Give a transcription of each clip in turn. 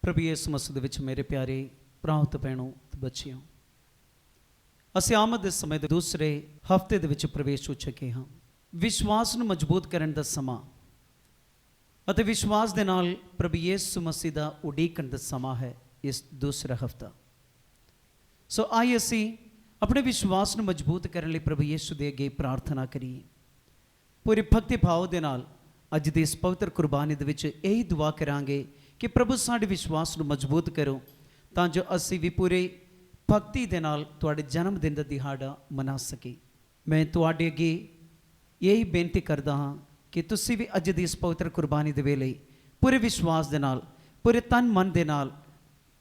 प्रभु यीशु मसीह दे विच मेरे प्यारे भराओ ते भैणों ते बच्चियों, ਅਸੀਂ ਆਮਦ ਦੇ ਸਮੇਂ ਦੇ ਦੂਸਰੇ ਹਫਤੇ ਦੇ ਵਿੱਚ ਪ੍ਰਵੇਸ਼ ਹੋ ਚੁੱਕੇ ਹਾਂ। ਵਿਸ਼ਵਾਸ ਨੂੰ ਮਜ਼ਬੂਤ ਕਰਨ ਦਾ ਸਮਾਂ ਅਤੇ ਵਿਸ਼ਵਾਸ ਦੇ ਨਾਲ ਪ੍ਰਭੂ ਯੀਸ਼ੂ ਮਸੀਹ ਦਾ ਉਡੀਕਣ ਦਾ ਸਮਾਂ ਹੈ ਇਸ ਦੂਸਰਾ ਹਫਤਾ। ਸੋ ਆइए ਅਸੀਂ ਆਪਣੇ ਵਿਸ਼ਵਾਸ ਨੂੰ ਮਜ਼ਬੂਤ ਕਰਨ ਲਈ ਪ੍ਰਭੂ ਯੀਸ਼ੂ ਦੇ ਅੱਗੇ ਪ੍ਰਾਰਥਨਾ ਕਰੀਏ। ਪੂਰੀ ਭਗਤੀ ਭਾਵ ਦੇ ਨਾਲ ਅੱਜ ਦੀ ਇਸ ਪਵਿੱਤਰ ਕੁਰਬਾਨੀ ਦੇ ਵਿੱਚ ਇਹੀ ਦੁਆ ਕਰਾਂਗੇ ਕਿ ਪ੍ਰਭੂ ਸਾਡੇ ਵਿਸ਼ਵਾਸ ਨੂੰ ਮਜ਼ਬੂਤ ਕਰੋ ਤਾਂ ਜੋ ਅਸੀਂ ਵੀ ਪੂਰੇ ਭਗਤੀ ਦੇ ਨਾਲ ਤੁਹਾਡੇ ਜਨਮ ਦਿਨ ਦਾ ਦਿਹਾੜਾ ਮਨਾ ਸਕੇ। ਮੈਂ ਤੁਹਾਡੇ ਅੱਗੇ ਇਹੀ ਬੇਨਤੀ ਕਰਦਾ ਹਾਂ ਕਿ ਤੁਸੀਂ ਵੀ ਅੱਜ ਦੀ ਇਸ ਪਵਿੱਤਰ ਕੁਰਬਾਨੀ ਦੇ ਵੇਲੇ ਪੂਰੇ ਵਿਸ਼ਵਾਸ ਦੇ ਨਾਲ, ਪੂਰੇ ਤਨ ਮਨ ਦੇ ਨਾਲ,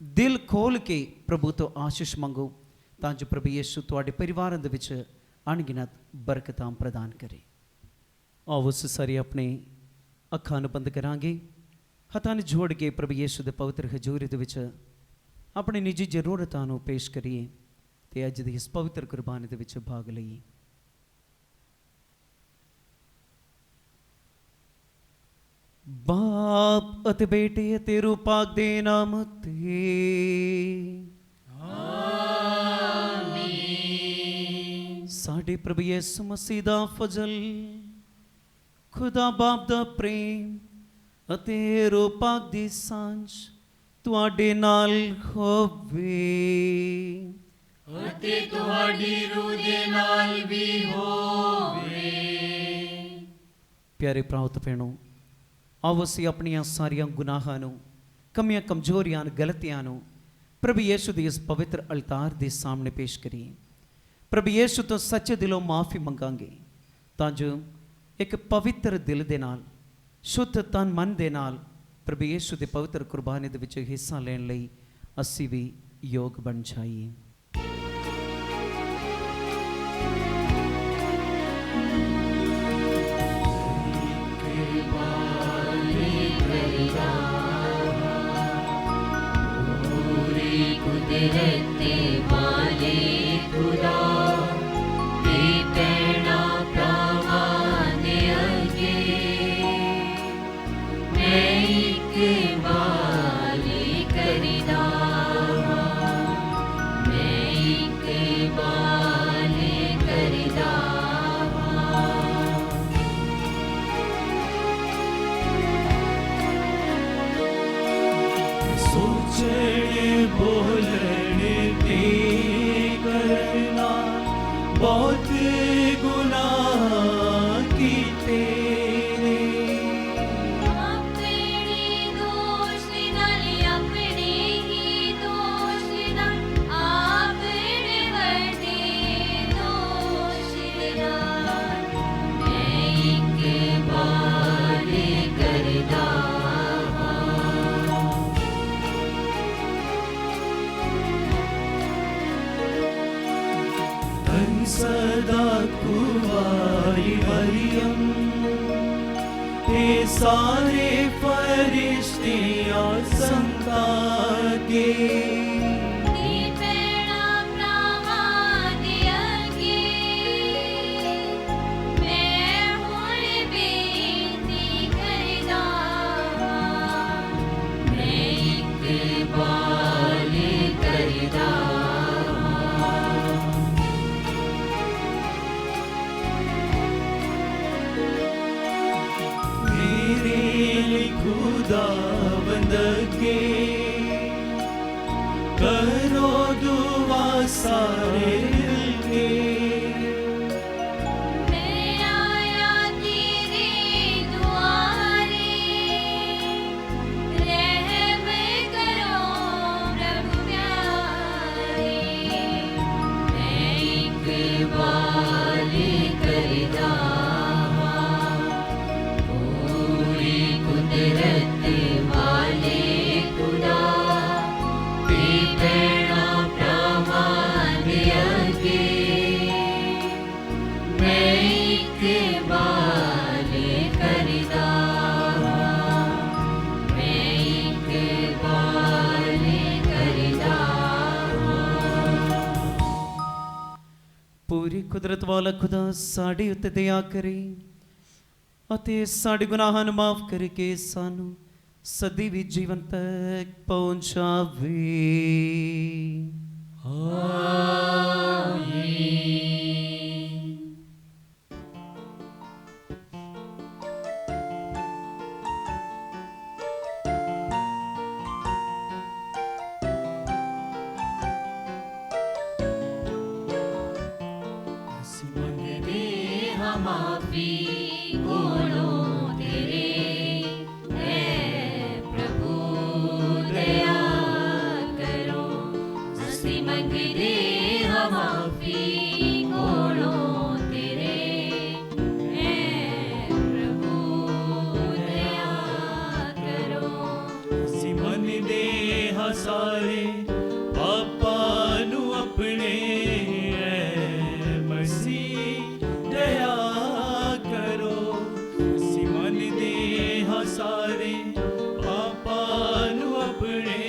ਦਿਲ ਖੋਲ੍ਹ ਕੇ ਪ੍ਰਭੂ ਤੋਂ ਆਸ਼ੀਸ਼ ਮੰਗੋ ਤਾਂ ਜੋ ਪ੍ਰਭੂ ਯੀਸ਼ੂ ਤੁਹਾਡੇ ਪਰਿਵਾਰਾਂ ਦੇ ਵਿੱਚ ਅਣਗਿਣਤ ਬਰਕਤਾਂ ਪ੍ਰਦਾਨ ਕਰੇ। ਆਓ ਅਸੀਂ ਸਾਰੇ ਆਪਣੇ ਅੱਖਾਂ ਨੂੰ ਬੰਦ ਕਰਾਂਗੇ, ਹੱਥਾਂ ਨੂੰ ਜੋੜ ਕੇ ਪ੍ਰਭੂ ਯੀਸ਼ੂ ਦੇ ਪਵਿੱਤਰ ਹਜ਼ੂਰੀ ਦੇ ਵਿੱਚ अपनी निजी जरूरतों को पेश करिए तो अज की इस पवित्र कुर्बानी के भाग लईए। बाप अते बेटे अते रूह पाक दे नाम ते आमीन। साडे प्रभु यीशु मसीह दा फजल, खुदा बाप दा प्रेम अते रूह पाक दी सांझ ਤੁਹਾਡੇ ਨਾਲ ਹੋਵੇ ਅਤੇ ਤੁਹਾਡੀ ਰੂਹ ਦੇ ਨਾਲ ਵੀ ਹੋਵੇ। ਪਿਆਰੇ ਭਰਾਓ ਤੇ ਭੈਣੋ, ਆਓ ਅਸੀਂ ਆਪਣੀਆਂ ਸਾਰੀਆਂ ਗੁਨਾਹਾਂ ਨੂੰ, ਕਮੀਆਂ ਕਮਜ਼ੋਰੀਆਂ ਨੂੰ, ਗਲਤੀਆਂ ਨੂੰ ਪ੍ਰਭੂ ਯੀਸ਼ੂ ਦੇ ਇਸ ਪਵਿੱਤਰ ਅਲਤਾਰ ਦੇ ਸਾਹਮਣੇ ਪੇਸ਼ ਕਰੀਏ। ਪ੍ਰਭੂ ਯੀਸ਼ੂ ਤੋਂ ਸੱਚੇ ਦਿਲੋਂ ਮਾਫੀ ਮੰਗਾਂਗੇ ਤਾਂ ਜੋ ਇੱਕ ਪਵਿੱਤਰ ਦਿਲ ਦੇ ਨਾਲ, ਸ਼ੁੱਧ ਤਨ ਮਨ ਦੇ ਨਾਲ प्रभु यीशु के पवित्र कुर्बानी के विच हिस्सा लेने लई असी भी योग बन जाइए। बहुत गुनाह कीते अपने दोष नाल, अपने ही दोष नाल, अपने वड्डे दोष नाल मैं एक बार करदा सदा कुवारी मरियम ते सारे फरिश्ते और संता के करो दुआ सारे मिलके। मैं आया तेरे द्वारे, रहम करो प्रभु प्यारे। मैं एक बार करदा पूरी कुदरत वाले खुदा पूरी कुदरत वाला खुदा साढ़े उत्ते दया करे ਅਤੇ ਸਾਡੇ ਗੁਨਾਹਾਂ ਨੂੰ ਮਾਫ ਕਰਕੇ ਸਾਨੂੰ ਸਦੀ ਵੀ ਜੀਵਨ ਤੱਕ ਪਹੁੰਚਾਵੇ। ਅਸੀਂ ਮੰਗਦੇ ਹਾਂ ਮਾਫੀ ਕੋਲੋਂ ਤੇਰੇ, ਐ ਪ੍ਰਭੂ ਦਇਆ ਕਰੋ। ਅਸੀਂ ਮੰਗਦੇ ਹਾਂ ਮਾਫੀ ਕੋਲੋਂ ਤੇਰੇ, ਐ ਪ੍ਰਭੂ ਦਇਆ ਕਰੋ। ਅਸੀਂ ਮੰਨਦੇ ਹਾਂ ਸਾਰੇ ਪਾਪਾਂ ਨੂੰ ਆਪਣੇ, ਐ ਮਸੀਹ ਦਇਆ ਕਰੋ। ਅਸੀਂ ਮੰਨਦੇ ਹਾਂ ਸਾਰੇ ਪਾਪਾਂ ਨੂੰ ਆਪਣੇ,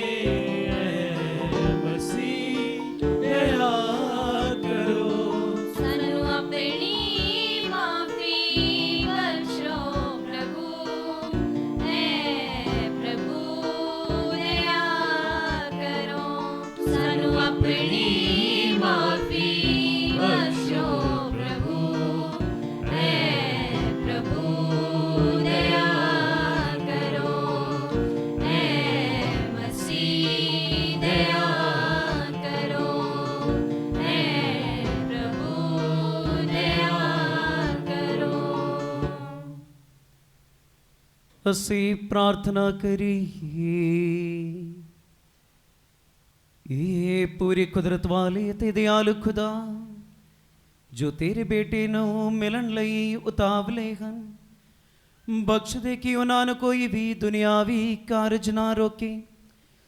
ਐ ਮਸੀਹ ਦਇਆ ਕਰੋ। ਸਾਨੂੰ ਆਪਣੀ ਮਾਫੀ ਬਖਸ਼ੋ ਪ੍ਰਭੂ, ਐ ਪ੍ਰਭੂ ਦਇਆ ਕਰੋ। ਸਾਨੂੰ ਆਪਣੀ ਮਾਫੀ ਬਖਸ਼ੋ ਪ੍ਰਭੂ, ਐ ਪ੍ਰਭੂ ਦਇਆ ਕਰੋ। ਐ ਮਸੀਹ ਦਇਆ ਕਰੋ, ਐ ਪ੍ਰਭੂ ਦਇਆ ਕਰੋ। ਅਸੀਂ ਪ੍ਰਾਰਥਨਾ ਕਰੀਏ। ਇਹ ਪੂਰੀ ਕੁਦਰਤ ਵਾਲੇ ਅਤੇ ਦਿਆਲੂ ਖੁਦਾ, ਜੋ ਤੇਰੇ ਬੇਟੇ ਨੂੰ ਮਿਲਣ ਲਈ ਉਤਾਵਲੇ ਹਨ, ਬਖਸ਼ ਦੇ ਕਿ ਉਹਨਾਂ ਨੂੰ ਕੋਈ ਵੀ ਦੁਨਿਆਵੀ ਕਾਰਜ ਨਾ ਰੋਕੇ,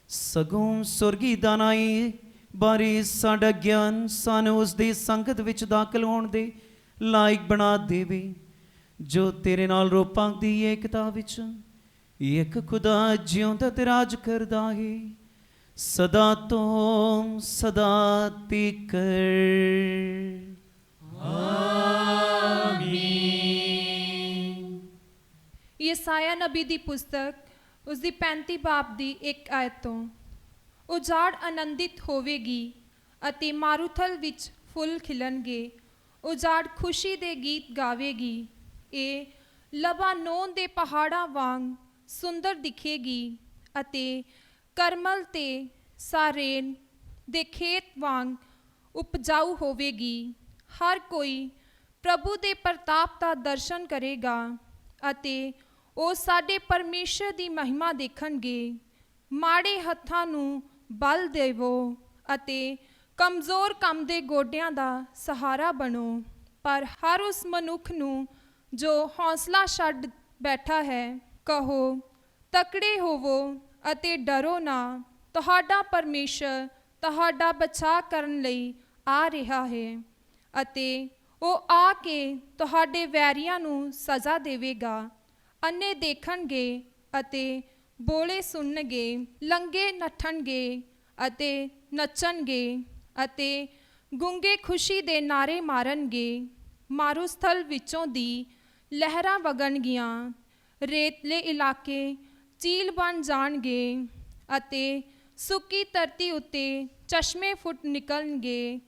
ਸਗੋਂ ਸੁਰਗੀ ਦਾਨਾਈ ਬਾਰੇ ਸਾਡਾ ਗਿਆਨ ਸਾਨੂੰ ਉਸ ਦੀ ਸੰਗਤ ਵਿੱਚ ਦਾਖਲ ਹੋਣ ਦੇ ਲਾਇਕ ਬਣਾ ਦੇਵੇ, ਜੋ ਤੇਰੇ ਨਾਲ ਰੂਪਾਂ ਦੀ ਏਕਤਾ ਵਿੱਚ ਇੱਕ ਖੁਦਾ ਜਿਉਂਦਾ ਤੇ ਰਾਜ ਕਰਦਾ ਹੈ, ਸਦਾ ਤੋਂ ਸਦਾ ਤੀਕਰ। ਯਸਾਇਆ ਨਬੀ ਦੀ ਪੁਸਤਕ ਉਸ ਦੀ 35 ਬਾਬ ਦੀ 1 ਆਇਤ ਤੋਂ। ਉਜਾੜ ਆਨੰਦਿਤ ਹੋਵੇਗੀ ਅਤੇ ਮਾਰੂਥਲ ਵਿੱਚ ਫੁੱਲ ਖਿਲਣਗੇ। ਉਜਾੜ ਖੁਸ਼ੀ ਦੇ ਗੀਤ ਗਾਵੇਗੀ। ਇਹ ਲਬਾਨੋਨ ਦੇ ਪਹਾੜਾਂ ਵਾਂਗ ਸੁੰਦਰ ਦਿਖੇਗੀ ਅਤੇ ਕਰਮਲ ਤੇ ਸਾਰੇਨ ਦੇ ਖੇਤ ਵਾਂਗ ਉਪਜਾਊ ਹੋਵੇਗੀ। ਹਰ ਕੋਈ ਪ੍ਰਭੂ ਦੇ ਪ੍ਰਤਾਪ ਦਾ ਦਰਸ਼ਨ ਕਰੇਗਾ ਅਤੇ ਉਹ ਸਾਡੇ ਪਰਮੇਸ਼ਰ ਦੀ ਮਹਿਮਾ ਦੇਖਣਗੇ। ਮਾੜੇ ਹੱਥਾਂ ਨੂੰ ਬਲ ਦੇਵੋ ਅਤੇ ਕਮਜ਼ੋਰ ਕੰਮ ਦੇ ਗੋਡਿਆਂ ਦਾ ਸਹਾਰਾ ਬਣੋ। ਪਰ ਹਰ ਉਸ ਮਨੁੱਖ ਨੂੰ ਜੋ ਹੌਸਲਾ ਛੱਡ ਬੈਠਾ ਹੈ, ਕਹੋ ਤਕੜੇ ਹੋਵੋ ਅਤੇ ਡਰੋ ਨਾ। ਤੁਹਾਡਾ ਪਰਮੇਸ਼ਰ ਤੁਹਾਡਾ ਬਚਾਅ ਕਰਨ ਲਈ ਆ ਰਿਹਾ ਹੈ ਅਤੇ ਉਹ ਆ ਕੇ ਤੁਹਾਡੇ ਵੈਰੀਆਂ ਨੂੰ ਸਜ਼ਾ ਦੇਵੇਗਾ। ਅੰਨੇ ਦੇਖਣਗੇ ਅਤੇ ਬੋਲੇ ਸੁਣਨਗੇ, ਲੰਗੇ ਨੱਠਣਗੇ ਅਤੇ ਨੱਚਣਗੇ ਅਤੇ ਗੂੰਗੇ ਖੁਸ਼ੀ ਦੇ ਨਾਰੇ ਮਾਰਨਗੇ। ਮਾਰੂਥਲ ਵਿੱਚੋਂ ਦੀ ਲਹਿਰਾਂ ਵਗਣਗੀਆਂ, ਰੇਤਲੇ ਇਲਾਕੇ ਝੀਲ ਬਣ ਜਾਣਗੇ ਅਤੇ ਸੁੱਕੀ ਧਰਤੀ ਉੱਤੇ ਚਸ਼ਮੇ ਫੁੱਟ ਨਿਕਲਣਗੇ।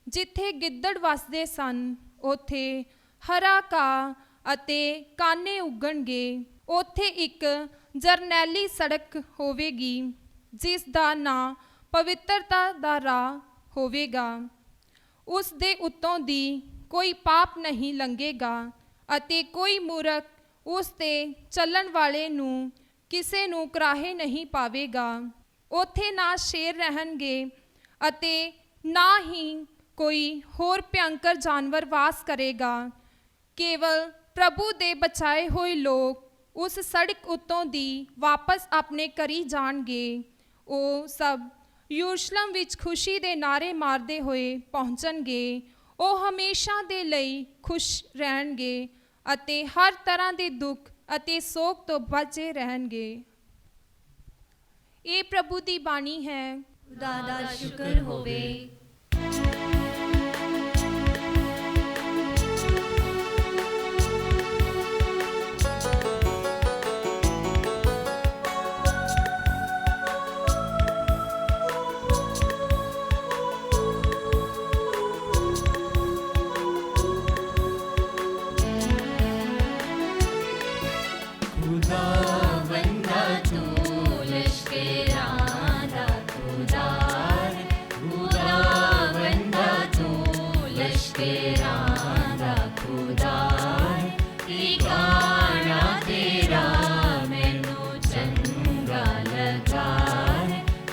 ਜਿੱਥੇ ਗਿੱਦੜ ਵੱਸਦੇ ਸਨ, ਉੱਥੇ ਹਰਾ ਘਾਹ ਅਤੇ ਕਾਨੇ ਉੱਗਣਗੇ। ਉੱਥੇ ਇੱਕ ਜਰਨੈਲੀ ਸੜਕ ਹੋਵੇਗੀ, ਜਿਸ ਦਾ ਨਾਂ ਪਵਿੱਤਰਤਾ ਦਾ ਰਾਹ ਹੋਵੇਗਾ। ਉਸ ਦੇ ਉੱਤੋਂ ਦੀ ਕੋਈ ਪਾਪ ਨਹੀਂ ਲੰਘੇਗਾ ਅਤੇ ਕੋਈ ਮੂਰਖ ਉਸ 'ਤੇ ਚੱਲਣ ਵਾਲੇ ਨੂੰ ਕਿਸੇ ਨੂੰ ਕਰਾਹੇ ਨਹੀਂ ਪਾਵੇਗਾ। ਉੱਥੇ ਨਾ ਸ਼ੇਰ ਰਹਿਣਗੇ ਅਤੇ ਨਾ ਹੀ ਕੋਈ ਹੋਰ ਭਿਅੰਕਰ ਜਾਨਵਰ ਵਾਸ ਕਰੇਗਾ। ਕੇਵਲ ਪ੍ਰਭੂ ਦੇ ਬਚਾਏ ਹੋਏ ਲੋਕ ਉਸ ਸੜਕ ਉੱਤੋਂ ਦੀ ਵਾਪਸ ਆਪਣੇ ਘਰੀ ਜਾਣਗੇ। ਉਹ ਸਭ ਯਰੂਸ਼ਲਮ ਵਿੱਚ ਖੁਸ਼ੀ ਦੇ ਨਾਰੇ ਮਾਰਦੇ ਹੋਏ ਪਹੁੰਚਣਗੇ। ਉਹ ਹਮੇਸ਼ਾ ਦੇ ਲਈ ਖੁਸ਼ ਰਹਿਣਗੇ ਅਤੇ ਹਰ ਤਰ੍ਹਾਂ ਦੇ ਦੁੱਖ ਅਤੇ ਸੋਗ ਤੋਂ ਬਚੇ ਰਹਿਣਗੇ। ਇਹ ਪ੍ਰਭੂ ਦੀ ਬਾਣੀ ਹੈ। ਖੁਦਾ ਦਾ ਸ਼ੁਕਰ ਹੋਵੇ।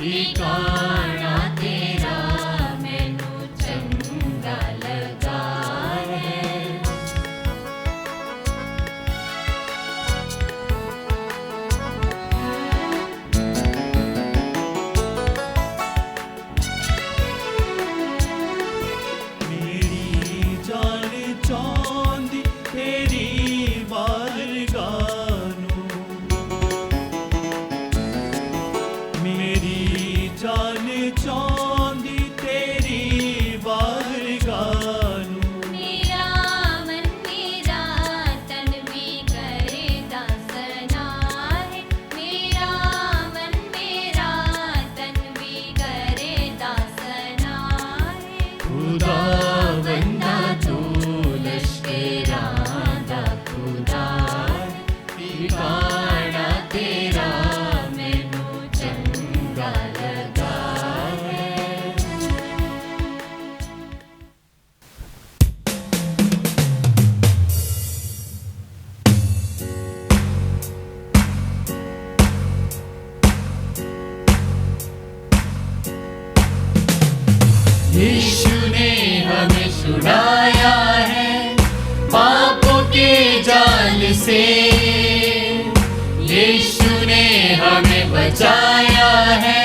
ठिकाना तेरा मैनू चंगा लगा है। मेरी जान चांदी तेरी बारगाह नूं, मेरी जान चांदी तेरी बारगाह नूं, मेरा मन मेरा तन भी करे दासना है। मेरा मन मेरा तन भी करे दासना है। खुदा बंदा तू लश्करां दा खुदा है। ठिकाना तेरा मैनू चंगा लगा है। यीशु ने हमें छुड़ाया है पापों के जाल से। यीशु ने हमें बचाया है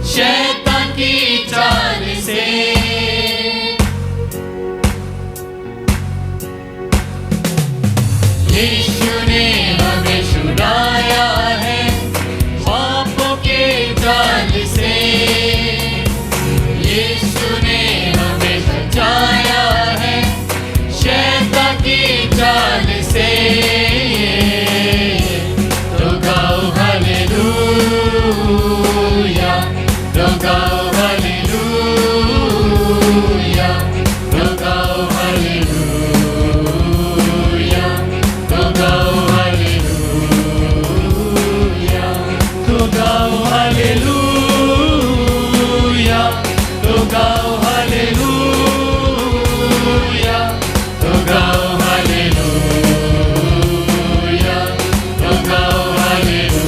शैतान की चाल से। यीशु ने हमें छुड़ाया है पापों के जाल से। यीशु ने हमें बचाया है शैतान की चाल से। तो गाओ हालेलूया, तो गाओ हालेलूया, तो गाओ हालेलूया, तो गाओ हालेलूया, तो गाओ हालेलूया, तो गाओ हालेलूया, तो गाओ हालेलूया, तो गाओ हालेलूया।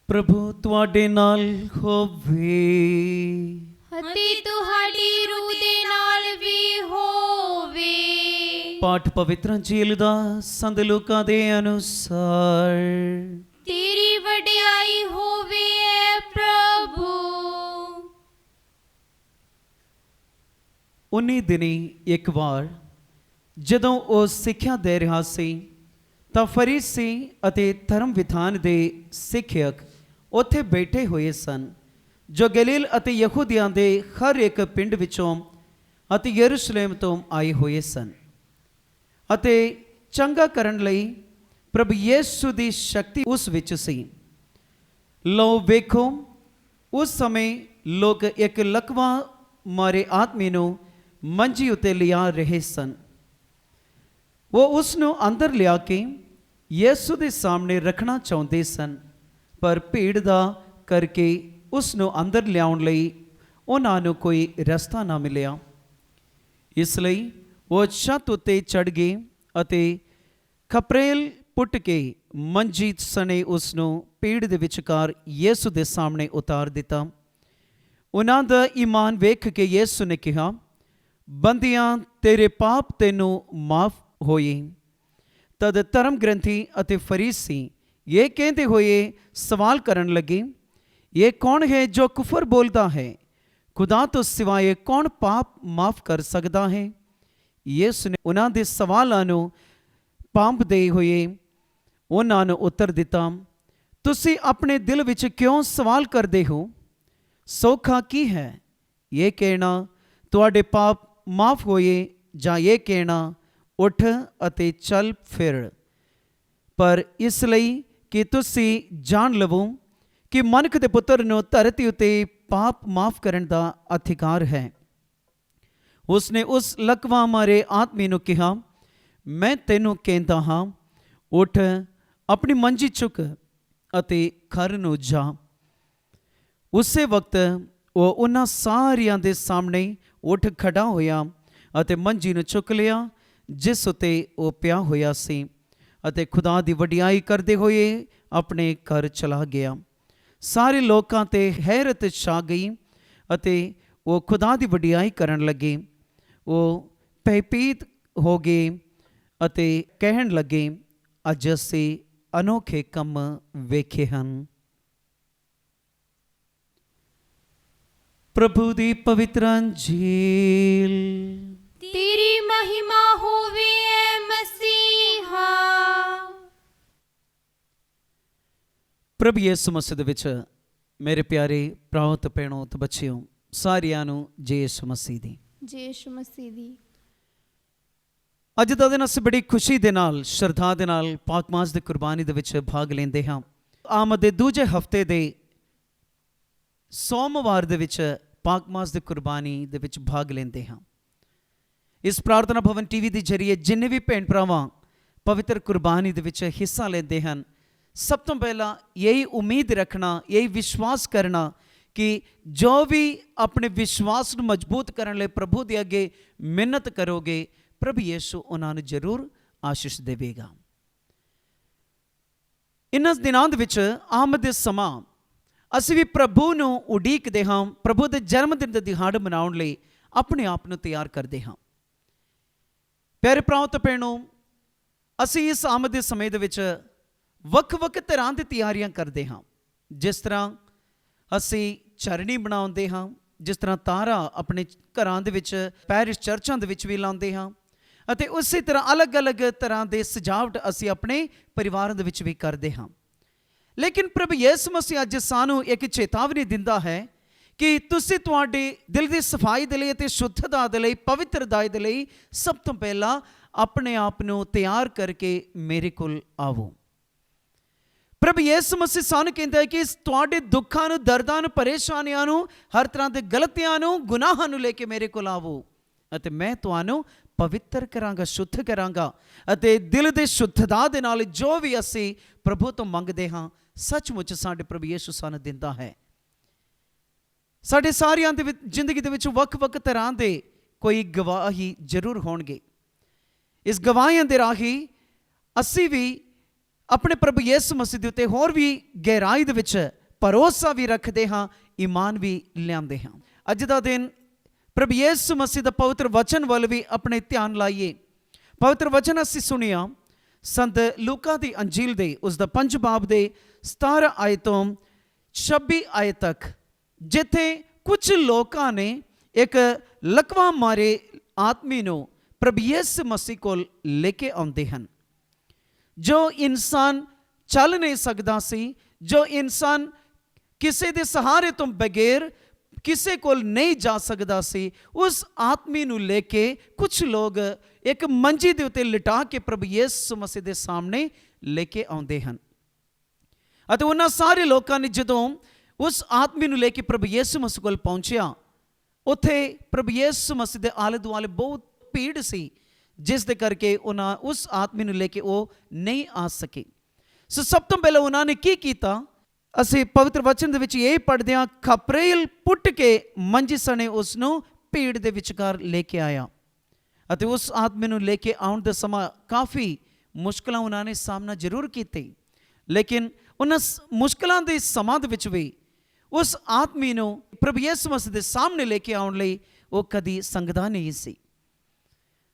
ਪ੍ਰਭੂ ਤੁਹਾਡੇ ਨਾਲ ਹੋਵੇ। ਅਤੇ ਤੁਹਾਡੀ ਰੂਹ ਦੇ ਨਾਲ ਵੀ ਹੋਵੇ। ਪਾਠ ਪਵਿੱਤਰ ਅੰਜੀਲ ਦਾ ਸੰਤ ਲੂਕਾ ਦੇ ਅਨੁਸਾਰ। ਤੇਰੀ ਵਡਿਆਈ ਹੋਵੇ ਐ ਪ੍ਰਭੂ। ਉਨੀ ਦਿਨੀ ਇੱਕ ਵਾਰ ਜਦੋਂ ਉਹ ਸਿੱਖਿਆ ਦੇ ਰਿਹਾ ਸੀ ਤਾਂ ਫਰੀਸੀ ਅਤੇ ਧਰਮ ਵਿਧਾਨ ਦੇ ਸਿੱਖਿਅਕ ਉੱਥੇ ਬੈਠੇ ਹੋਏ ਸਨ, ਜੋ ਗਲੀਲ ਅਤੇ ਯਹੂਦੀਆਂ ਦੇ ਹਰ ਇੱਕ ਪਿੰਡ ਵਿੱਚੋਂ ਅਤੇ ਯਰੂਸ਼ਲਮ ਤੋਂ ਆਏ ਹੋਏ ਸਨ ਅਤੇ ਚੰਗਾ ਕਰਨ ਲਈ ਪ੍ਰਭੂ ਯਿਸੂ ਦੀ ਸ਼ਕਤੀ ਉਸ ਵਿੱਚ ਸੀ। ਲਓ ਵੇਖੋ, ਉਸ ਸਮੇਂ ਲੋਕ ਇੱਕ ਲਕਵਾ ਮਾਰੇ ਆਦਮੀ ਨੂੰ ਮੰਜੀ ਉੱਤੇ ਲਿਆ ਰਹੇ ਸਨ। ਉਹ ਉਸ ਨੂੰ ਅੰਦਰ ਲਿਆ ਕੇ ਯਿਸੂ ਦੇ ਸਾਹਮਣੇ ਰੱਖਣਾ ਚਾਹੁੰਦੇ ਸਨ, ਪਰ ਭੀੜ ਦਾ ਕਰਕੇ ਉਸ ਨੂੰ ਅੰਦਰ ਲਿਆਉਣ ਲਈ ਉਹਨਾਂ ਨੂੰ ਕੋਈ ਰਸਤਾ ਨਾ ਮਿਲਿਆ। ਇਸ ਲਈ ਉਹ ਛੱਤ ਉੱਤੇ ਚੜ੍ਹ ਗਏ ਅਤੇ ਖਪਰੇਲ ਪੁੱਟ ਕੇ ਮੰਜੀ ਸਣੇ ਉਸ ਨੂੰ ਭੀੜ ਦੇ ਵਿਚਕਾਰ ਯਿਸੂ ਦੇ ਸਾਹਮਣੇ ਉਤਾਰ ਦਿੱਤਾ। ਉਹਨਾਂ ਦਾ ਈਮਾਨ ਵੇਖ ਕੇ ਯਿਸੂ ਨੇ ਕਿਹਾ, ਬੰਦਿਆਂ, ਤੇਰੇ ਪਾਪ ਤੈਨੂੰ ਮਾਫ ਹੋਏ। ਤਦ ਧਰਮ ਗ੍ਰੰਥੀ ਅਤੇ ਫਰੀਸੀ ਇਹ ਕਹਿੰਦੇ ਹੋਏ ਸਵਾਲ ਕਰਨ ਲੱਗੇ, ਇਹ ਕੌਣ ਹੈ ਜੋ ਕੁਫਰ ਬੋਲਦਾ ਹੈ? ਖੁਦਾ ਤੋਂ ਸਿਵਾਏ ਕੌਣ ਪਾਪ ਮਾਫ ਕਰ ਸਕਦਾ ਹੈ? ਯਿਸੂ ਨੇ ਉਹਨਾਂ ਦੇ ਸਵਾਲਾਂ ਨੂੰ ਭਾਂਪਦੇ ਹੋਏ ਉਹਨਾਂ ਨੂੰ ਉੱਤਰ ਦਿੱਤਾ, ਤੁਸੀਂ ਆਪਣੇ ਦਿਲ ਵਿੱਚ ਕਿਉਂ ਸਵਾਲ ਕਰਦੇ ਹੋ? ਸੌਖਾ ਕੀ ਹੈ, ਇਹ ਕਹਿਣਾ ਤੁਹਾਡੇ ਪਾਪ ਮਾਫ ਹੋਏ, ਜਾਂ ਇਹ ਕਹਿਣਾ ਉੱਠ ਅਤੇ ਚੱਲ ਫਿਰ? ਪਰ ਇਸ ਲਈ ਕਿ ਤੁਸੀਂ ਜਾਣ ਲਵੋ ਕਿ ਮਨੁੱਖ ਦੇ ਪੁੱਤਰ ਨੂੰ ਧਰਤੀ ਉੱਤੇ ਪਾਪ ਮਾਫ ਕਰਨ ਦਾ ਅਧਿਕਾਰ ਹੈ। ਉਸਨੇ ਉਸ ਲਕਵਾ ਮਾਰੇ ਆਦਮੀ ਨੂੰ ਕਿਹਾ, ਮੈਂ ਤੈਨੂੰ ਕਹਿੰਦਾ ਹਾਂ, ਉੱਠ, ਆਪਣੀ ਮੰਜੀ ਚੁੱਕ ਅਤੇ ਘਰ ਨੂੰ ਜਾ। ਉਸੇ ਵਕਤ ਉਹ ਉਹਨਾਂ ਸਾਰਿਆਂ ਦੇ ਸਾਹਮਣੇ ਉੱਠ ਖੜਾ ਹੋਇਆ ਅਤੇ ਮੰਜੀ ਨੂੰ ਚੁੱਕ ਲਿਆ ਜਿਸ ਉਤੇ ਉਹ ਪਿਆ ਹੋਇਆ ਸੀ, ਅਤੇ ਖੁਦਾ ਦੀ ਵਡਿਆਈ ਕਰਦੇ ਹੋਏ ਆਪਣੇ ਘਰ ਚਲਾ ਗਿਆ। ਸਾਰੇ ਲੋਕਾਂ ਤੇ ਹੈਰਤ ਛਾ ਗਈ ਅਤੇ ਉਹ ਖੁਦਾ ਦੀ ਵਡਿਆਈ ਕਰਨ ਲੱਗੇ। ਉਹ ਭੈਭੀਤ ਹੋ ਗਏ ਅਤੇ ਕਹਿਣ ਲੱਗੇ, ਅੱਜ ਅਸੀਂ ਅਨੋਖੇ ਕੰਮ ਵੇਖੇ ਹਨ। ਪ੍ਰਭੂ ਦੀ ਪਵਿੱਤਰ ਅੰਜੀਲ। ਤੇਰੀ ਮਹਿਮਾ ਹੋਵੇ ਐ ਮਸੀਹਾ। ਪ੍ਰਭੂ ਯਿਸੂ ਮਸੀਹ ਦੇ ਵਿੱਚ ਮੇਰੇ ਪਿਆਰੇ ਭਰਾਓ ਤੇ ਭੈਣੋ ਤੇ ਬੱਚਿਓ, ਸਾਰਿਆਂ ਨੂੰ ਜੈ ਯਿਸੂ ਮਸੀਹ ਦੀ। ਜੈ ਯਿਸੂ ਮਸੀਹ ਦੀ। ਅੱਜ ਦਾ ਦਿਨ ਅਸੀਂ ਬੜੀ ਖੁਸ਼ੀ ਦੇ ਨਾਲ, ਸ਼ਰਧਾ ਦੇ ਨਾਲ ਪਾਕ ਮਾਸ ਦੀ ਕੁਰਬਾਨੀ ਦੇ ਵਿੱਚ ਭਾਗ ਲੈਂਦੇ ਹਾਂ। ਆਮਦ ਦੇ ਦੂਜੇ ਹਫਤੇ ਦੇ ਸੋਮਵਾਰ ਦੇ ਵਿੱਚ ਪਾਕ ਮਾਸ ਦੀ ਕੁਰਬਾਨੀ ਦੇ ਵਿੱਚ ਭਾਗ ਲੈਂਦੇ ਹਾਂ। ਇਸ ਪ੍ਰਾਰਥਨਾ ਭਵਨ ਟੀਵੀ ਦੇ ਜ਼ਰੀਏ ਜਿੰਨੇ ਵੀ ਭੈਣ ਭਰਾਵਾਂ ਪਵਿੱਤਰ ਕੁਰਬਾਨੀ ਦੇ ਵਿੱਚ ਹਿੱਸਾ ਲੈਂਦੇ ਹਨ, ਸਭ ਤੋਂ ਪਹਿਲਾਂ ਯਹੀ ਉਮੀਦ ਰੱਖਣਾ, ਯਹੀ ਵਿਸ਼ਵਾਸ ਕਰਨਾ ਕਿ ਜੋ ਵੀ ਆਪਣੇ ਵਿਸ਼ਵਾਸ ਨੂੰ ਮਜ਼ਬੂਤ ਕਰਨ ਲਈ ਪ੍ਰਭੂ ਦੇ ਅੱਗੇ ਮਿਹਨਤ ਕਰੋਗੇ, ਪ੍ਰਭੂ ਯਿਸੂ ਉਹਨਾਂ ਨੂੰ ਜ਼ਰੂਰ ਆਸ਼ੀਸ਼ ਦੇਵੇਗਾ। ਇਨ੍ਹਾਂ ਦਿਨਾਂ ਦੇ ਵਿੱਚ ਆਮਦ ਦੇ ਸਮਾਂ ਅਸੀਂ ਵੀ ਪ੍ਰਭੂ ਨੂੰ ਉਡੀਕਦੇ ਹਾਂ, ਪ੍ਰਭੂ ਦੇ ਜਨਮ ਦਿਨ ਦਾ ਦਿਹਾੜਾ ਮਨਾਉਣ ਲਈ ਆਪਣੇ ਆਪ ਨੂੰ ਤਿਆਰ ਕਰਦੇ ਹਾਂ। ਪਿਆਰੇ ਭਰਾਓ ਤੇ ਭੈਣੋ, ਅਸੀਂ ਇਸ ਆਮਦ ਦੇ ਸਮੇਂ ਦੇ ਵਿੱਚ ਵੱਖ-ਵੱਖ ਤਰ੍ਹਾਂ ਦੀ ਤਿਆਰੀਆਂ ਕਰਦੇ ਹਾਂ। ਜਿਸ ਤਰ੍ਹਾਂ ਅਸੀਂ ਚਰਣੀ ਬਣਾਉਂਦੇ ਹਾਂ, ਜਿਸ ਤਰ੍ਹਾਂ ਤਾਰਾ ਆਪਣੇ ਘਰਾਂ ਦੇ ਵਿੱਚ, ਪੈਰਿਸ਼ ਚਰਚਾਂ ਦੇ ਵਿੱਚ ਵੀ ਲਾਉਂਦੇ ਹਾਂ, ਅਤੇ ਉਸੇ ਤਰ੍ਹਾਂ ਅਲੱਗ-ਅਲੱਗ ਤਰ੍ਹਾਂ ਦੇ ਸਜਾਵਟ ਅਸੀਂ ਆਪਣੇ ਪਰਿਵਾਰਾਂ ਦੇ ਵਿੱਚ ਵੀ ਕਰਦੇ ਹਾਂ। ਲੇਕਿਨ ਪ੍ਰਭੂ ਯਿਸੂ ਮਸੀਹ ਅੱਜ ਸਾਨੂੰ ਇੱਕ ਚੇਤਾਵਨੀ ਦਿੰਦਾ ਹੈ ਕਿ ਤੁਸੀਂ ਤੁਹਾਡੇ ਦਿਲ ਦੀ ਸਫਾਈ ਦੇ ਲਈ ਅਤੇ ਸ਼ੁੱਧਤਾ ਦੇ ਲਈ, ਪਵਿੱਤਰਤਾ ਦੇ ਲਈ ਸਭ ਤੋਂ ਪਹਿਲਾਂ ਆਪਣੇ ਆਪ ਨੂੰ ਤਿਆਰ ਕਰਕੇ ਮੇਰੇ ਕੋਲ ਆਵੋ। ਪ੍ਰਭੂ ਯਿਸੂ ਮਸੀਹ ਸਾਨੂੰ ਕਹਿੰਦਾ ਹੈ ਕਿ ਤੁਹਾਡੇ ਦੁੱਖਾਂ ਨੂੰ, ਦਰਦਾਂ ਨੂੰ, ਪਰੇਸ਼ਾਨੀਆਂ ਨੂੰ, ਹਰ ਤਰ੍ਹਾਂ ਦੇ ਗਲਤੀਆਂ ਨੂੰ, ਗੁਨਾਹਾਂ ਨੂੰ ਲੈ ਕੇ ਮੇਰੇ ਕੋਲ ਆਵੋ ਅਤੇ ਮੈਂ ਤੁਹਾਨੂੰ ਪਵਿੱਤਰ ਕਰਾਂਗਾ, ਸ਼ੁੱਧ ਕਰਾਂਗਾ। ਅਤੇ ਦਿਲ ਦੇ ਸ਼ੁੱਧਤਾ ਦੇ ਨਾਲ ਜੋ ਵੀ ਅਸੀਂ ਪ੍ਰਭੂ ਤੋਂ ਮੰਗਦੇ ਹਾਂ, ਸੱਚਮੁੱਚ ਸਾਡੇ ਪ੍ਰਭੂ ਯਿਸੂ ਸਾਨੂੰ ਦਿੰਦਾ ਹੈ। ਸਾਡੇ ਸਾਰਿਆਂ ਦੇ ਵਿੱਚ ਜ਼ਿੰਦਗੀ ਦੇ ਵਿੱਚ ਵੱਖ-ਵੱਖ ਤਰ੍ਹਾਂ ਦੇ ਕੋਈ ਗਵਾਹੀ ਜ਼ਰੂਰ ਹੋਣਗੇ। ਇਸ ਗਵਾਹੀਆਂ ਦੇ ਰਾਹੀਂ ਅਸੀਂ ਵੀ ਆਪਣੇ ਪ੍ਰਭੂ ਯਿਸੂ ਮਸੀਹ ਦੇ ਉੱਤੇ ਹੋਰ ਵੀ ਗਹਿਰਾਈ ਦੇ ਵਿੱਚ ਭਰੋਸਾ ਵੀ ਰੱਖਦੇ ਹਾਂ, ਈਮਾਨ ਵੀ ਲਿਆਉਂਦੇ ਹਾਂ। ਅੱਜ ਦਾ ਦਿਨ ਪ੍ਰਭੂ ਯਿਸੂ ਮਸੀਹ ਦਾ ਪਵਿੱਤਰ ਵਚਨ ਵੱਲ ਵੀ ਆਪਣੇ ਧਿਆਨ ਲਾਈਏ। ਪਵਿੱਤਰ ਵਚਨ ਅਸੀਂ ਸੁਣਿਆ ਸੰਤ ਲੂਕਾ ਦੀ ਅੰਜੀਲ ਦੇ ਉਸ ਦਾ 5 ਬਾਬ ਦੇ 17 ਆਇਤ ਤੋਂ 26 ਆਇਤ ਤੱਕ, ਜਿੱਥੇ ਕੁਝ ਲੋਕਾਂ ਨੇ ਇੱਕ ਲਕਵਾ ਮਾਰੇ ਆਦਮੀ ਨੂੰ ਪ੍ਰਭੂ ਯਿਸੂ ਮਸੀਹ ਕੋਲ ਲੈ ਕੇ ਆਉਂਦੇ ਹਨ। ਜੋ ਇਨਸਾਨ ਚੱਲ ਨਹੀਂ ਸਕਦਾ ਸੀ, ਜੋ ਇਨਸਾਨ ਕਿਸੇ ਦੇ ਸਹਾਰੇ ਤੋਂ ਬਗੈਰ ਕਿਸੇ ਕੋਲ ਨਹੀਂ ਜਾ ਸਕਦਾ ਸੀ, ਉਸ ਆਦਮੀ ਨੂੰ ਲੈ ਕੇ ਕੁਝ ਲੋਕ ਇੱਕ ਮੰਜੀ ਦੇ ਉੱਤੇ ਲਿਟਾ ਕੇ ਪ੍ਰਭੂ ਯਿਸੂ ਮਸੀਹ ਦੇ ਸਾਹਮਣੇ ਲੈ ਕੇ ਆਉਂਦੇ ਹਨ। ਅਤੇ ਉਹਨਾਂ ਸਾਰੇ ਲੋਕਾਂ ਨੇ ਜਦੋਂ ਉਸ ਆਦਮੀ ਨੂੰ ਲੈ ਕੇ ਪ੍ਰਭੂ ਯਿਸੂ ਮਸੀਹ ਕੋਲ ਪਹੁੰਚਿਆ, ਉੱਥੇ ਪ੍ਰਭੂ ਯਿਸੂ ਮਸੀਹ ਦੇ ਆਲੇ ਦੁਆਲੇ ਬਹੁਤ ਭੀੜ ਸੀ, ਜਿਸ ਦੇ ਕਰਕੇ ਉਹਨਾਂ ਉਸ ਆਦਮੀ ਨੂੰ ਲੈ ਕੇ ਉਹ ਨਹੀਂ ਆ ਸਕੇ। ਸੋ ਸਭ ਤੋਂ ਪਹਿਲਾਂ ਉਹਨਾਂ ਨੇ ਕੀ ਕੀਤਾ, ਅਸੀਂ ਪਵਿੱਤਰ ਵਚਨ ਦੇ ਵਿੱਚ ਇਹ ਪੜ੍ਹਦੇ ਹਾਂ, ਖਪਰੇਲ ਪੁੱਟ ਕੇ ਮੰਜੀ ਸਣੇ ਉਸ ਨੂੰ ਭੀੜ ਦੇ ਵਿਚਕਾਰ ਲੈ ਕੇ ਆਇਆ। ਅਤੇ ਉਸ ਆਦਮੀ ਨੂੰ ਲੈ ਕੇ ਆਉਣ ਦਾ ਸਮਾਂ ਕਾਫੀ ਮੁਸ਼ਕਲਾਂ ਉਹਨਾਂ ਨੇ ਸਾਹਮਣਾ ਜ਼ਰੂਰ ਕੀਤੇ, ਲੇਕਿਨ ਉਹਨਾਂ ਮੁਸ਼ਕਲਾਂ ਦੇ ਸਮਾਂ ਦੇ ਵਿੱਚ ਵੀ ਉਸ ਆਦਮੀ ਨੂੰ ਪ੍ਰਭੂ ਯਿਸੂ ਮਸੀਹ ਦੇ ਸਾਹਮਣੇ ਲੈ ਕੇ ਆਉਣ ਲਈ ਉਹ ਕਦੀ ਸੰਗਦਾ ਨਹੀਂ ਸੀ।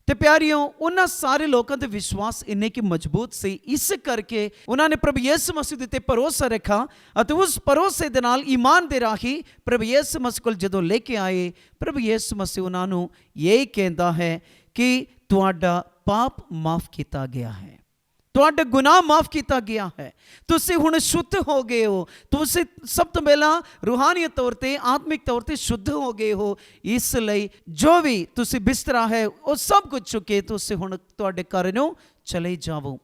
ਤੇ ਪਿਆਰਿਓ, ਉਹਨਾਂ ਸਾਰੇ ਲੋਕਾਂ ਦੇ ਵਿਸ਼ਵਾਸ ਇੰਨੇ ਕਿ ਮਜ਼ਬੂਤ ਸੀ, ਇਸ ਕਰਕੇ ਉਹਨਾਂ ਨੇ ਪ੍ਰਭੂ ਯਿਸੂ ਮਸੀਹ ਦੇ ਉੱਤੇ ਭਰੋਸਾ ਰੱਖਾ ਅਤੇ ਉਸ ਭਰੋਸੇ ਦੇ ਨਾਲ ਈਮਾਨ ਦੇ ਰਾਹੀਂ ਪ੍ਰਭੂ ਯਿਸੂ ਮਸੀਹ ਕੋਲ ਜਦੋਂ ਲੈ ਕੇ ਆਏ, ਪ੍ਰਭੂ ਯਿਸੂ ਮਸੀਹ ਉਹਨਾਂ ਨੂੰ ਇਹ ਕਹਿੰਦਾ ਹੈ ਕਿ ਤੁਹਾਡਾ ਪਾਪ ਮਾਫ ਕੀਤਾ ਗਿਆ ਹੈ, ਤੁਹਾਡਾ ਗੁਨਾਹ ਮਾਫ ਕੀਤਾ ਗਿਆ ਹੈ, ਤੁਸੀਂ ਹੁਣ ਸ਼ੁੱਧ ਹੋ ਗਏ ਹੋ। ਤੁਸੀਂ ਸਭ ਤੋਂ ਪਹਿਲਾਂ ਰੂਹਾਨੀਅਤ ਤੌਰ ਤੇ, ਆਤਮਿਕ ਤੌਰ ਤੇ ਸ਼ੁੱਧ ਹੋ ਗਏ ਹੋ। ਇਸ ਲਈ ਜੋ ਵੀ ਤੁਸੀਂ ਬਿਸਤਰਾ ਹੈ ਉਹ ਸਭ ਕੁਝ ਚੁੱਕੇ, ਤੁਸੀਂ ਹੁਣ ਤੁਹਾਡੇ ਘਰ ਨੂੰ ਚਲੇ ਜਾਵੋ।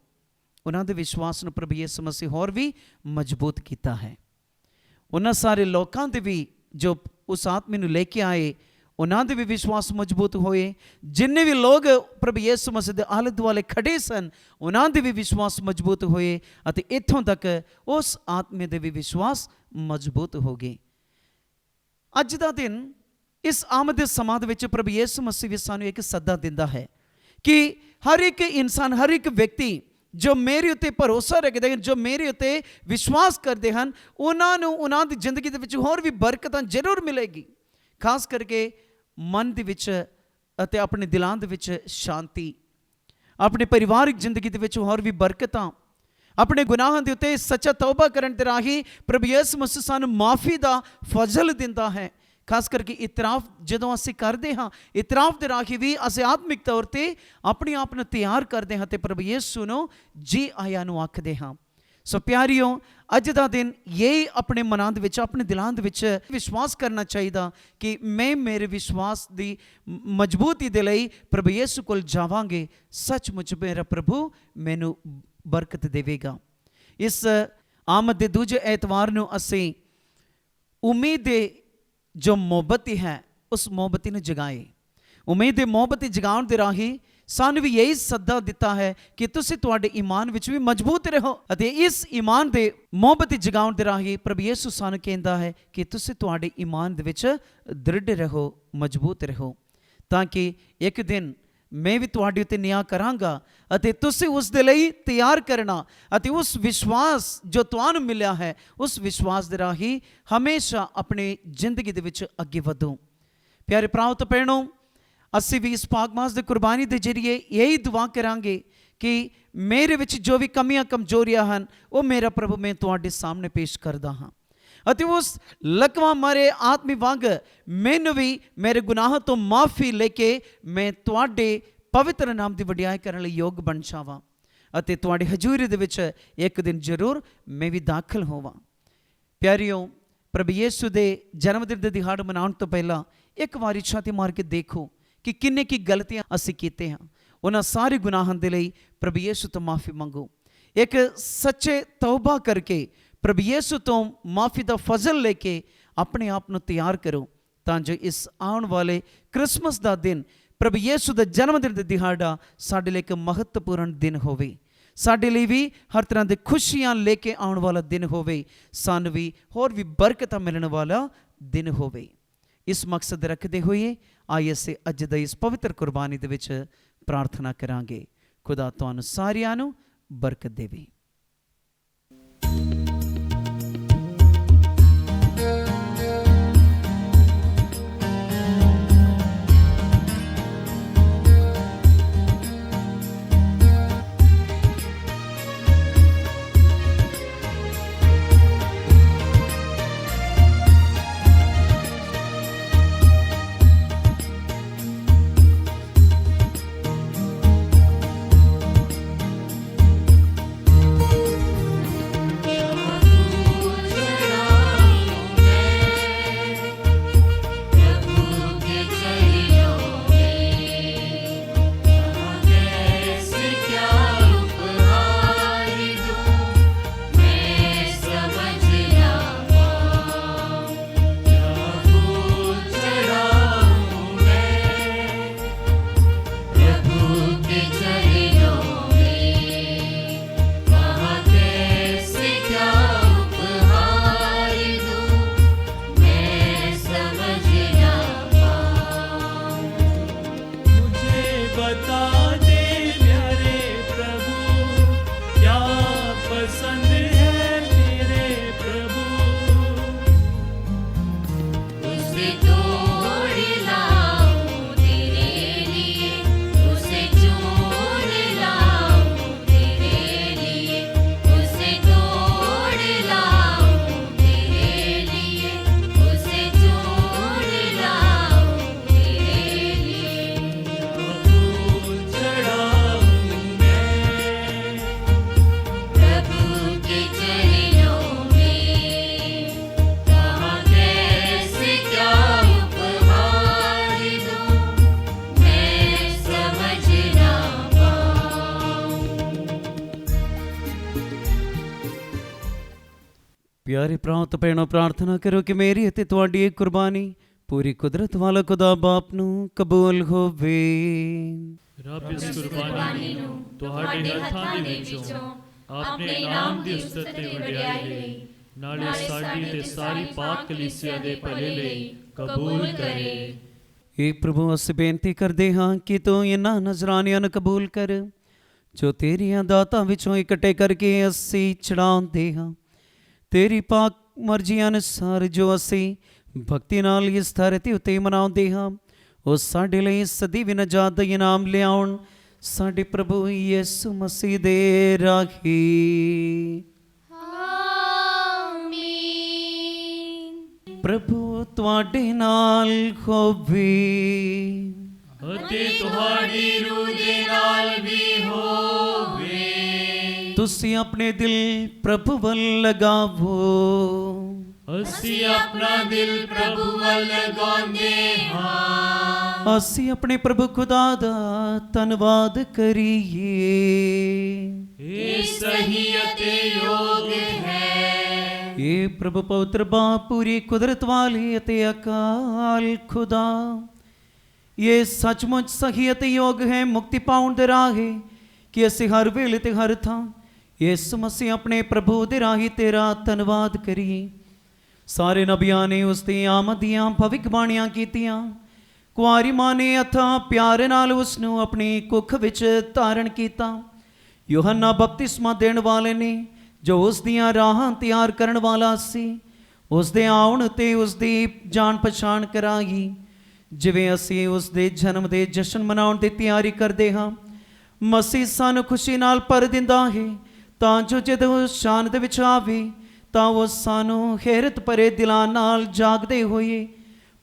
ਉਹਨਾਂ ਦੇ ਵਿਸ਼ਵਾਸ ਨੂੰ ਪ੍ਰਭੂ ਯਿਸੂ ਮਸੀਹ ਹੋਰ ਵੀ ਮਜ਼ਬੂਤ ਕੀਤਾ ਹੈ। ਉਹਨਾਂ ਸਾਰੇ ਲੋਕਾਂ ਦੇ ਵੀ ਜੋ ਉਸ ਆਦਮੀ ਨੂੰ ਲੈ ਕੇ ਆਏ, ਉਹਨਾਂ ਦੇ ਵੀ ਵਿਸ਼ਵਾਸ ਮਜ਼ਬੂਤ ਹੋਏ। ਜਿੰਨੇ ਵੀ ਲੋਕ ਪ੍ਰਭੂ ਯਿਸੂ ਮਸੀਹ ਦੇ ਆਲੇ ਦੁਆਲੇ ਖੜੇ ਸਨ, ਉਹਨਾਂ ਦੇ ਵੀ ਵਿਸ਼ਵਾਸ ਮਜ਼ਬੂਤ ਹੋਏ ਅਤੇ ਇੱਥੋਂ ਤੱਕ ਉਸ ਆਦਮੀ ਦੇ ਵੀ ਵਿਸ਼ਵਾਸ ਮਜ਼ਬੂਤ ਹੋ ਗਏ। ਅੱਜ ਦਾ ਦਿਨ ਇਸ ਆਮਦ ਦੇ ਸਮਾਂ ਦੇ ਵਿੱਚ ਪ੍ਰਭੂ ਯਿਸੂ ਮਸੀਹ ਵੀ ਸਾਨੂੰ ਇੱਕ ਸੱਦਾ ਦਿੰਦਾ ਹੈ ਕਿ ਹਰ ਇੱਕ ਇਨਸਾਨ, ਹਰ ਇੱਕ ਵਿਅਕਤੀ ਜੋ ਮੇਰੇ ਉੱਤੇ ਭਰੋਸਾ ਰੱਖਦੇ ਹਨ, ਜੋ ਮੇਰੇ ਉੱਤੇ ਵਿਸ਼ਵਾਸ ਕਰਦੇ ਹਨ, ਉਹਨਾਂ ਨੂੰ ਉਹਨਾਂ ਦੀ ਜ਼ਿੰਦਗੀ ਦੇ ਵਿੱਚ ਹੋਰ ਵੀ ਬਰਕਤਾਂ ਜ਼ਰੂਰ ਮਿਲੇਗੀ। ਖਾਸ ਕਰਕੇ ਮਨ ਦੇ ਵਿੱਚ ਅਤੇ ਆਪਣੇ ਦਿਲਾਂ ਦੇ ਵਿੱਚ ਸ਼ਾਂਤੀ, ਆਪਣੇ ਪਰਿਵਾਰਿਕ ਜ਼ਿੰਦਗੀ ਦੇ ਵਿੱਚ ਹੋਰ ਵੀ ਬਰਕਤਾਂ, ਆਪਣੇ ਗੁਨਾਹਾਂ ਦੇ ਉੱਤੇ ਸੱਚਾ ਤੌਬਾ ਕਰਨ ਦੇ ਰਾਹੀਂ ਪ੍ਰਭੂ ਯਿਸੂ ਮਸੀਹ ਸਾਨੂੰ ਮਾਫੀ ਦਾ ਫਜ਼ਲ ਦਿੰਦਾ ਹੈ। ਖਾਸ ਕਰਕੇ ਇਤਰਾਫ ਜਦੋਂ ਅਸੀਂ ਕਰਦੇ ਹਾਂ, ਇਤਰਾਫ ਦੇ ਰਾਹੀਂ ਵੀ ਅਸੀਂ ਆਤਮਿਕ ਤੌਰ 'ਤੇ ਆਪਣੇ ਆਪ ਨੂੰ ਤਿਆਰ ਕਰਦੇ ਹਾਂ ਅਤੇ ਪ੍ਰਭੂ ਯਿਸੂ ਨੂੰ ਜੀ ਆਇਆਂ ਨੂੰ ਆਖਦੇ ਹਾਂ। ਸੋ ਪਿਆਰਿਓ, ਅੱਜ ਦਾ ਦਿਨ ਇਹ ਆਪਣੇ ਮਨਾਂ ਦੇ ਵਿੱਚ, ਆਪਣੇ ਦਿਲਾਂ ਦੇ ਵਿੱਚ ਵਿਸ਼ਵਾਸ ਕਰਨਾ ਚਾਹੀਦਾ ਕਿ ਮੈਂ ਮੇਰੇ ਵਿਸ਼ਵਾਸ ਦੀ ਮਜ਼ਬੂਤੀ ਦੇ ਲਈ ਪ੍ਰਭੂ ਯਿਸੂ ਕੋਲ ਜਾਵਾਂਗੇ, ਸੱਚਮੁੱਚ ਮੇਰਾ ਪ੍ਰਭੂ ਮੈਨੂੰ ਬਰਕਤ ਦੇਵੇਗਾ। ਇਸ ਆਮਦ ਦੇ ਦੂਜੇ ਐਤਵਾਰ ਨੂੰ ਅਸੀਂ ਉਮੀਦ ਦੇ ਜੋ ਮੁਹੱਬਤੀ ਹੈ ਉਸ ਮੁਹੱਬਤੀ ਨੂੰ ਜਗਾਏ। ਉਮੀਦ ਦੇ ਮੁਹੱਬਤੀ ਜਗਾਉਣ ਦੇ ਰਾਹੀਂ ਸਾਨੂੰ ਵੀ ਇਹੀ ਸੱਦਾ ਦਿੱਤਾ ਹੈ ਕਿ ਤੁਸੀਂ ਤੁਹਾਡੇ ਈਮਾਨ ਵਿੱਚ ਵੀ ਮਜ਼ਬੂਤ ਰਹੋ, ਅਤੇ ਇਸ ਈਮਾਨ ਦੇ ਮੁਹੱਬਤੀ ਜਗਾਉਣ ਦੇ ਰਾਹੀਂ ਪ੍ਰਭੂ ਯਿਸੂ ਸਾਨੂੰ ਕਹਿੰਦਾ ਹੈ ਕਿ ਤੁਸੀਂ ਤੁਹਾਡੇ ਈਮਾਨ ਦੇ ਵਿੱਚ ਦ੍ਰਿੜ ਰਹੋ, ਮਜ਼ਬੂਤ ਰਹੋ, ਤਾਂ ਕਿ ਇੱਕ ਦਿਨ ਮੈਂ ਵੀ ਤੁਹਾਡੇ ਉੱਤੇ ਨਿਆਂ ਕਰਾਂਗਾ ਅਤੇ ਤੁਸੀਂ ਉਸ ਦੇ ਲਈ ਤਿਆਰ ਕਰਨਾ ਅਤੇ ਉਸ ਵਿਸ਼ਵਾਸ ਜੋ ਤੁਹਾਨੂੰ ਮਿਲਿਆ ਹੈ, ਉਸ ਵਿਸ਼ਵਾਸ ਦੇ ਰਾਹੀਂ ਹਮੇਸ਼ਾ ਆਪਣੀ ਜ਼ਿੰਦਗੀ ਦੇ ਵਿੱਚ ਅੱਗੇ ਵਧੋ। ਪਿਆਰੇ ਭਰਾਓ ਤੇ ਭੈਣੋ, ਅਸੀਂ ਵੀ ਇਸ ਪਾਕ ਮਾਸ ਦੀ ਕੁਰਬਾਨੀ ਦੇ ਜ਼ਰੀਏ ਇਹੀ ਦੁਆ ਕਰਾਂਗੇ ਕਿ ਮੇਰੇ ਵਿੱਚ ਜੋ ਵੀ ਕਮੀਆਂ ਕਮਜ਼ੋਰੀਆਂ ਹਨ, ਉਹ ਮੇਰਾ ਪ੍ਰਭੂ ਮੈਂ ਤੁਹਾਡੇ ਸਾਹਮਣੇ ਪੇਸ਼ ਕਰਦਾ ਹਾਂ, ਅਤੇ ਉਸ ਲਕਵਾਂ ਮਾਰੇ ਆਦਮੀ ਵਾਂਗ ਮੈਨੂੰ ਵੀ ਮੇਰੇ ਗੁਨਾਹਾਂ ਤੋਂ ਮਾਫੀ ਲੈ ਕੇ ਮੈਂ ਤੁਹਾਡੇ ਪਵਿੱਤਰ ਨਾਮ ਦੀ ਵਡਿਆਈ ਕਰਨ ਲਈ ਯੋਗ ਬਣ ਜਾਵਾਂ ਅਤੇ ਤੁਹਾਡੀ ਹਜ਼ੂਰੀ ਦੇ ਵਿੱਚ ਇੱਕ ਦਿਨ ਜ਼ਰੂਰ ਮੈਂ ਵੀ ਦਾਖਲ ਹੋਵਾਂ। ਪਿਆਰਿਓ, ਪ੍ਰਭੂ ਯਿਸੂ ਦੇ ਜਨਮ ਦਿਨ ਦੇ ਦਿਹਾੜੇ ਮਨਾਉਣ ਤੋਂ ਪਹਿਲਾਂ ਇੱਕ ਵਾਰੀ ਛਾਤੀ ਮਾਰ ਕੇ ਦੇਖੋ ਕਿ ਕਿੰਨੇ ਕੀ ਗਲਤੀਆਂ ਅਸੀਂ ਕੀਤੇ ਹਾਂ। ਉਹਨਾਂ ਸਾਰੇ ਗੁਨਾਹਾਂ ਦੇ ਲਈ ਪ੍ਰਭੂ ਯਿਸੂ ਤੋਂ ਮਾਫੀ ਮੰਗੋ। ਇੱਕ ਸੱਚੇ ਤੌਬਾ ਕਰਕੇ ਪ੍ਰਭੂ ਯਿਸੂ ਤੋਂ ਮਾਫੀ ਦਾ ਫਜ਼ਲ ਲੈ ਕੇ ਆਪਣੇ ਆਪ ਨੂੰ ਤਿਆਰ ਕਰੋ, ਤਾਂ ਜੋ ਇਸ ਆਉਣ ਵਾਲੇ ਕ੍ਰਿਸਮਸ ਦਾ ਦਿਨ, ਪ੍ਰਭੂ ਯਿਸੂ ਦਾ ਜਨਮ ਦਿਨ ਦਾ ਦਿਹਾੜਾ ਸਾਡੇ ਲਈ ਇੱਕ ਮਹੱਤਵਪੂਰਨ ਦਿਨ ਹੋਵੇ, ਸਾਡੇ ਲਈ ਵੀ ਹਰ ਤਰ੍ਹਾਂ ਦੇ ਖੁਸ਼ੀਆਂ ਲੈ ਕੇ ਆਉਣ ਵਾਲਾ ਦਿਨ ਹੋਵੇ, ਸਾਨੂੰ ਵੀ ਹੋਰ ਵੀ ਬਰਕਤਾਂ ਮਿਲਣ ਵਾਲਾ ਦਿਨ ਹੋਵੇ। ਇਸ ਮਕਸਦ ਰੱਖਦੇ ਹੋਏ ਆइए ਅਸੀਂ ਅੱਜ ਦਾ ਇਸ ਪਵਿੱਤਰ ਕੁਰਬਾਨੀ ਦੇ ਵਿੱਚ ਪ੍ਰਾਰਥਨਾ ਕਰਾਂਗੇ। ਖੁਦਾ ਤੁਹਾਨੂੰ ਸਾਰਿਆਂ ਨੂੰ ਬਰਕਤ ਦੇਵੇ। ਪਿਆਰੇ ਭਰਾਓ ਤੇ ਭੈਣੋ, ਪ੍ਰਾਰਥਨਾ ਕਰੋ ਕਿ ਮੇਰੀ ਅਤੇ ਤੁਹਾਡੀ ਇਹ ਕੁਰਬਾਨੀ ਪੂਰੀ ਕੁਦਰਤ ਵਾਲਾ ਖੁਦਾ ਬਾਪ ਨੂੰ ਕਬੂਲ ਹੋਵੇ। ਰੱਬ ਇਸ ਕੁਰਬਾਨੀ ਨੂੰ ਤੁਹਾਡੇ ਹੱਥਾਂ ਦੇ ਵਿੱਚੋਂ ਆਪਣੇ ਨਾਮ ਦੀ ਉਸਤਤ ਤੇ ਵਡਿਆਈ ਲਈ, ਨਾਲੇ ਸਾਡੀ ਤੇ ਸਾਰੀ ਪਾਕ ਕਲੀਸਿਆ ਦੇ ਭਲੇ ਲਈ ਕਬੂਲ ਕਰੇ। ਇਹ ਪ੍ਰਭੂ, ਅਸੀਂ ਬੇਨਤੀ ਕਰਦੇ ਹਾਂ ਕਿ ਤੂੰ ਇਹਨਾਂ ਨਜ਼ਰਾਨਿਆਂ ਨੂੰ ਕਬੂਲ ਕਰ, ਜੋ ਤੇਰੀਆਂ ਦਾਤਾਂ ਵਿੱਚੋਂ ਇਕੱਠੇ ਕਰਕੇ ਅਸੀਂ ਚੜਾਉਂਦੇ ਹਾਂ। ਤੇਰੀ ਪਾਕ ਮਰਜ਼ੀ ਅਨੁਸਾਰ ਜੋ ਅਸੀਂ ਭਗਤੀ ਨਾਲ ਇਸ ਧਰਤੀ ਉੱਤੇ ਮਨਾਉਂਦੇ ਹਾਂ, ਉਹ ਸਾਡੇ ਲਈ ਸਦੀ ਵੀ ਨਜਾਤ ਦਾ ਇਨਾਮ ਲਿਆਉਣ, ਸਾਡੇ ਪ੍ਰਭੂ ਯਿਸੂ ਮਸੀਹ ਦੇ ਰਾਹੀਂ। ਆਮੀਨ। ਪ੍ਰਭੂ ਤੁਹਾਡੇ ਨਾਲ ਹੋਵੇ ਅਤੇ ਤੁਹਾਡੀ ਰੂਹ ਦੇ ਨਾਲ ਵੀ ਹੋਵੇ। ਤੁਸੀਂ ਆਪਣੇ ਦਿਲ ਪ੍ਰਭੂ ਵੱਲ ਲਗਾਵੋ। ਅਸੀਂ ਆਪਣਾ ਦਿਲ ਪ੍ਰਭੂ ਵੱਲ ਲਗਾਉਂਦੇ ਹਾਂ। ਅਸੀਂ ਆਪਣੇ ਪ੍ਰਭੂ ਖੁਦਾ ਦਾ ਧੰਨਵਾਦ ਕਰੀਏ। ਇਹ ਸਹੀ ਅਤੇ ਯੋਗ ਹੈ। ਇਹ ਪ੍ਰਭੂ ਪਵਿੱਤਰ ਬਾਪ, ਪੂਰੀ ਕੁਦਰਤ ਵਾਲੇ ਅਤੇ ਅਕਾਲ ਖੁਦਾ, ਇਹ ਸੱਚਮੁੱਚ ਸਹੀ ਅਤੇ ਯੋਗ ਹੈ ਮੁਕਤੀ ਪਾਉਣ ਦੇ ਰਾਹ ਹੈ ਕਿ ਅਸੀਂ ਹਰ ਵੇਲੇ ਤੇ ਹਰ ਥਾਂ ਯਿਸੂ ਮਸੀਹ ਆਪਣੇ ਪ੍ਰਭੂ ਦੇ ਰਾਹੀਂ ਤੇਰਾ ਧੰਨਵਾਦ ਕਰੀਏ। ਸਾਰੇ ਨਬੀਆਂ ਨੇ ਉਸ ਦੀ ਆਮਦ ਦੀਆਂ ਭਵਿੱਖਬਾਣੀਆਂ ਕੀਤੀਆਂ। ਕੁਆਰੀ ਮਾਂ ਨੇ ਅਥਾਹ ਪਿਆਰ ਨਾਲ ਉਸ ਨੂੰ ਆਪਣੀ ਕੁੱਖ ਵਿੱਚ ਧਾਰਨ ਕੀਤਾ। ਯੋਹੰਨਾ ਬਪਤਿਸਮਾ ਦੇਣ ਵਾਲੇ ਨੇ, ਜੋ ਉਸ ਦੀਆਂ ਰਾਹਾਂ ਤਿਆਰ ਕਰਨ ਵਾਲਾ ਸੀ, ਉਸ ਦੇ ਆਉਣ ਤੇ ਉਸ ਦੀ ਜਾਣ ਪਛਾਣ ਕਰਾਈ। ਜਿਵੇਂ ਅਸੀਂ ਉਸ ਦੇ ਜਨਮ ਦੇ ਜਸ਼ਨ ਮਨਾਉਣ ਦੀ ਤਿਆਰੀ ਕਰਦੇ ਹਾਂ, ਮਸੀਹ ਸਾਨੂੰ ਖੁਸ਼ੀ ਨਾਲ ਭਰ ਦਿੰਦਾ ਹੈ, ਤਾਂ ਜੋ ਜਦੋਂ ਸ਼ਾਨ ਦੇ ਵਿੱਚ ਆਵੇ ਤਾਂ ਉਹ ਸਾਨੂੰ ਹੈਰਤ ਭਰੇ ਦਿਲਾਂ ਨਾਲ ਜਾਗਦੇ ਹੋਏ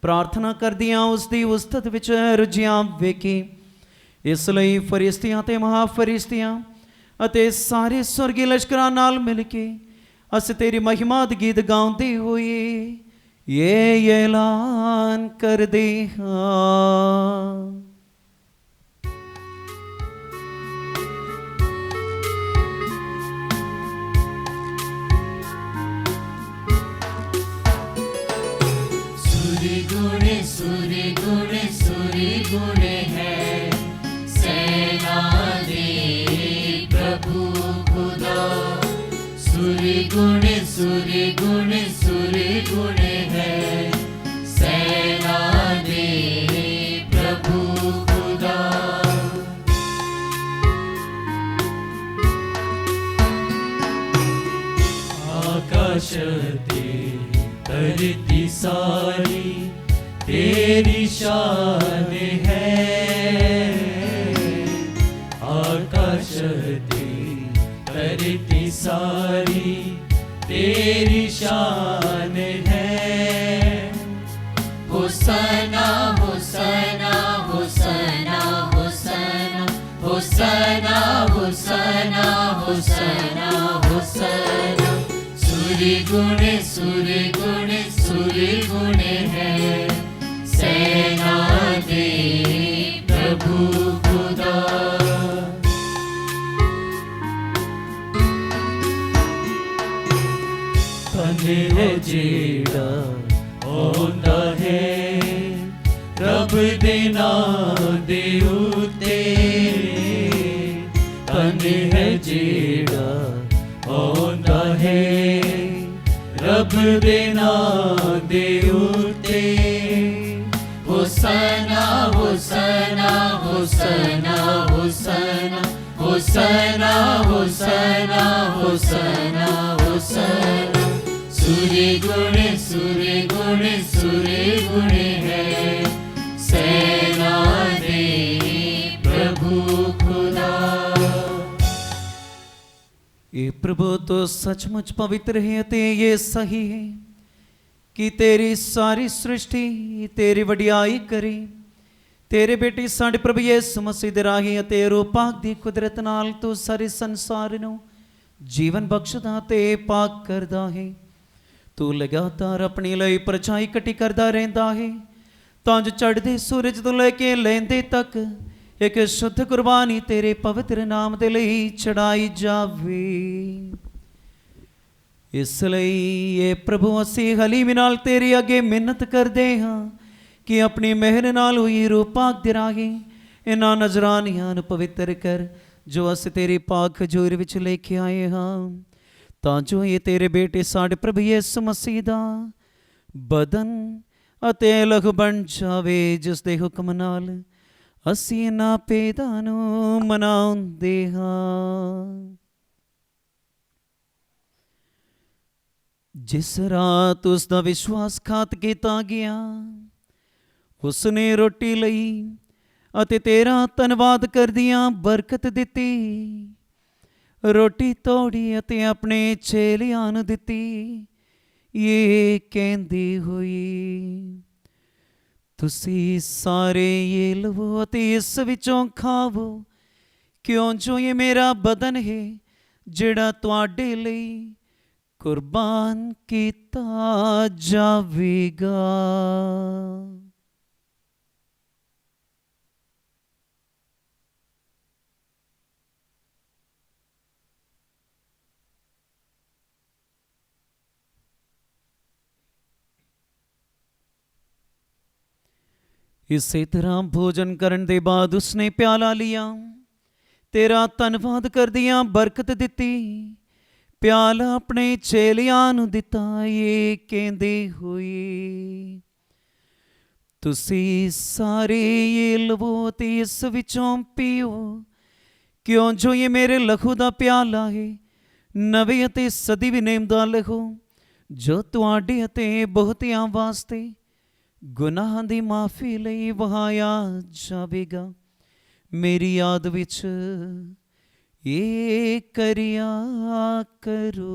ਪ੍ਰਾਰਥਨਾ ਕਰਦਿਆਂ ਉਸ ਦੀ ਉਸਤਤ ਵਿੱਚ ਰੁੱਝਿਆ ਵੇਖੇ। ਇਸ ਲਈ ਫਰਿਸ਼ਤਿਆਂ ਤੇ ਮਹਾਫਰਿਸ਼ਤਿਆਂ ਅਤੇ ਸਾਰੇ ਸੁਰਗੀ ਲਸ਼ਕਰਾਂ ਨਾਲ ਮਿਲ ਕੇ ਅਸੀਂ ਤੇਰੀ ਮਹਿਮਾ ਦੇ ਗੀਤ ਗਾਉਂਦੇ ਹੋਏ ਇਹ ਐਲਾਨ ਕਰਦੇ ਹਾਂ। सूर्य गुण है सेना दे प्रभु खुदा। सूर्य गुण है सेना दे प्रभु खुदा। आकाश ते धरती सारी तेरी शान है। आकाश ते धरती सारी तेरी शान है। होसना होसना होसना होसना होसना होसना होसना होसना। सूर्य गुण है सेना दे प्रभु खुदा। धन्य है जेड़ा आंदा है रब दे नाम दे उते। धन्य है जेड़ा आंदा है रब दे नाम दे उते। होसना होसना होसना होसना होसना होसना होसना होसना। सूर्य गुण है सेना दे प्रभु खुदा। ये प्रभु तो सचमुच पवित्र है ते ये सही है कि तेरी सारी सृष्टि तेरी वडियाई करे। तेरे बेटे साडे प्रभु यीशु मसीह दे राही ते रूपाक दी कुदरत नाल तू सारे संसार नूं जीवन बख्शदा ते पाक करदा है। तू लगातार अपने लिए प्रजा इकट्ठी करदा रहिंदा है तां जो चढ़दे सूरज तो लेके लैंदे तक एक शुद्ध कुर्बानी तेरे पवित्र नाम दे लई चढ़ाई जावे। इसलिए ये प्रभु असी हलीमी नाल तेरे अगे मिन्नत करदे हां कि अपनी मेहर नाल हुई रूपाक दे राही इन्हां नजरानियां नूं पवित्र कर जो असी तेरी पाक खजूर विच लेके आए हां, तां जो ये तेरे बेटे साडे प्रभु यीशु मसीह दा बदन ਅਤੇ ਲਹੂ ਬਣ ਜਾਵੇ, ਜਿਸ ਦੇ ਹੁਕਮ ਨਾਲ ਅਸੀਂ ਇਹਨਾਂ ਭੇਦਾਂ ਨੂੰ ਮਨਾਉਂਦੇ ਹਾਂ। ਜਿਸ ਰਾਤ ਉਸ ਦਾ ਵਿਸ਼ਵਾਸਘਾਤ ਕੀਤਾ ਗਿਆ, ਉਸ ਨੇ ਰੋਟੀ ਲਈ ਅਤੇ ਤੇਰਾ ਧੰਨਵਾਦ ਕਰਦਿਆਂ ਬਰਕਤ ਦਿੱਤੀ, ਰੋਟੀ ਤੋੜੀ ਅਤੇ ਆਪਣੇ ਚੇਲਿਆਂ ਨੂੰ ਦਿੱਤੀ, ਇਹ ਕਹਿੰਦੀ ਹੋਈ, ਤੁਸੀਂ ਸਾਰੇ ਇਹ ਲਵੋ ਅਤੇ ਇਸ ਵਿੱਚੋਂ ਖਾਵੋ, ਕਿਉਂ ਜੋ ਇਹ ਮੇਰਾ ਬਦਨ ਹੈ ਜਿਹੜਾ ਤੁਹਾਡੇ ਲਈ ਕੁਰਬਾਨ ਕੀਤਾ ਜਾਵੇਗਾ। ਇਸੇ ਤਰ੍ਹਾਂ ਭੋਜਨ ਕਰਨ ਦੇ ਬਾਅਦ ਉਸਨੇ ਪਿਆਲਾ ਲਿਆ, ਤੇਰਾ ਧੰਨਵਾਦ ਕਰਦਿਆਂ ਬਰਕਤ ਦਿੱਤੀ, ਪਿਆਲਾ ਆਪਣੇ ਚੇਲਿਆਂ ਨੂੰ ਦਿੱਤਾ, ਇਹ ਕਹਿੰਦੇ ਹੋਏ, ਤੁਸੀਂ ਸਾਰੇ ਇਹ ਲਵੋ ਤੇ ਇਸ ਵਿੱਚੋਂ ਪੀਓ, ਕਿਉਂ ਜੋ ਇਹ ਮੇਰੇ ਲਹੂ ਦਾ ਪਿਆਲਾ ਹੈ, ਨਵੇਂ ਅਤੇ ਸਦੀ ਵੀ ਨੇਮ ਦਾ ਲਹੂ, ਜੋ ਤੁਹਾਡੇ ਅਤੇ ਬਹੁਤਿਆਂ ਵਾਸਤੇ ਗੁਨਾਹਾਂ ਦੀ ਮਾਫੀ ਲਈ ਵਹਾਇਆ ਜਾਵੇਗਾ। ਮੇਰੀ ਯਾਦ ਵਿੱਚ ਇਹ ਕਰਿਆ ਕਰੋ।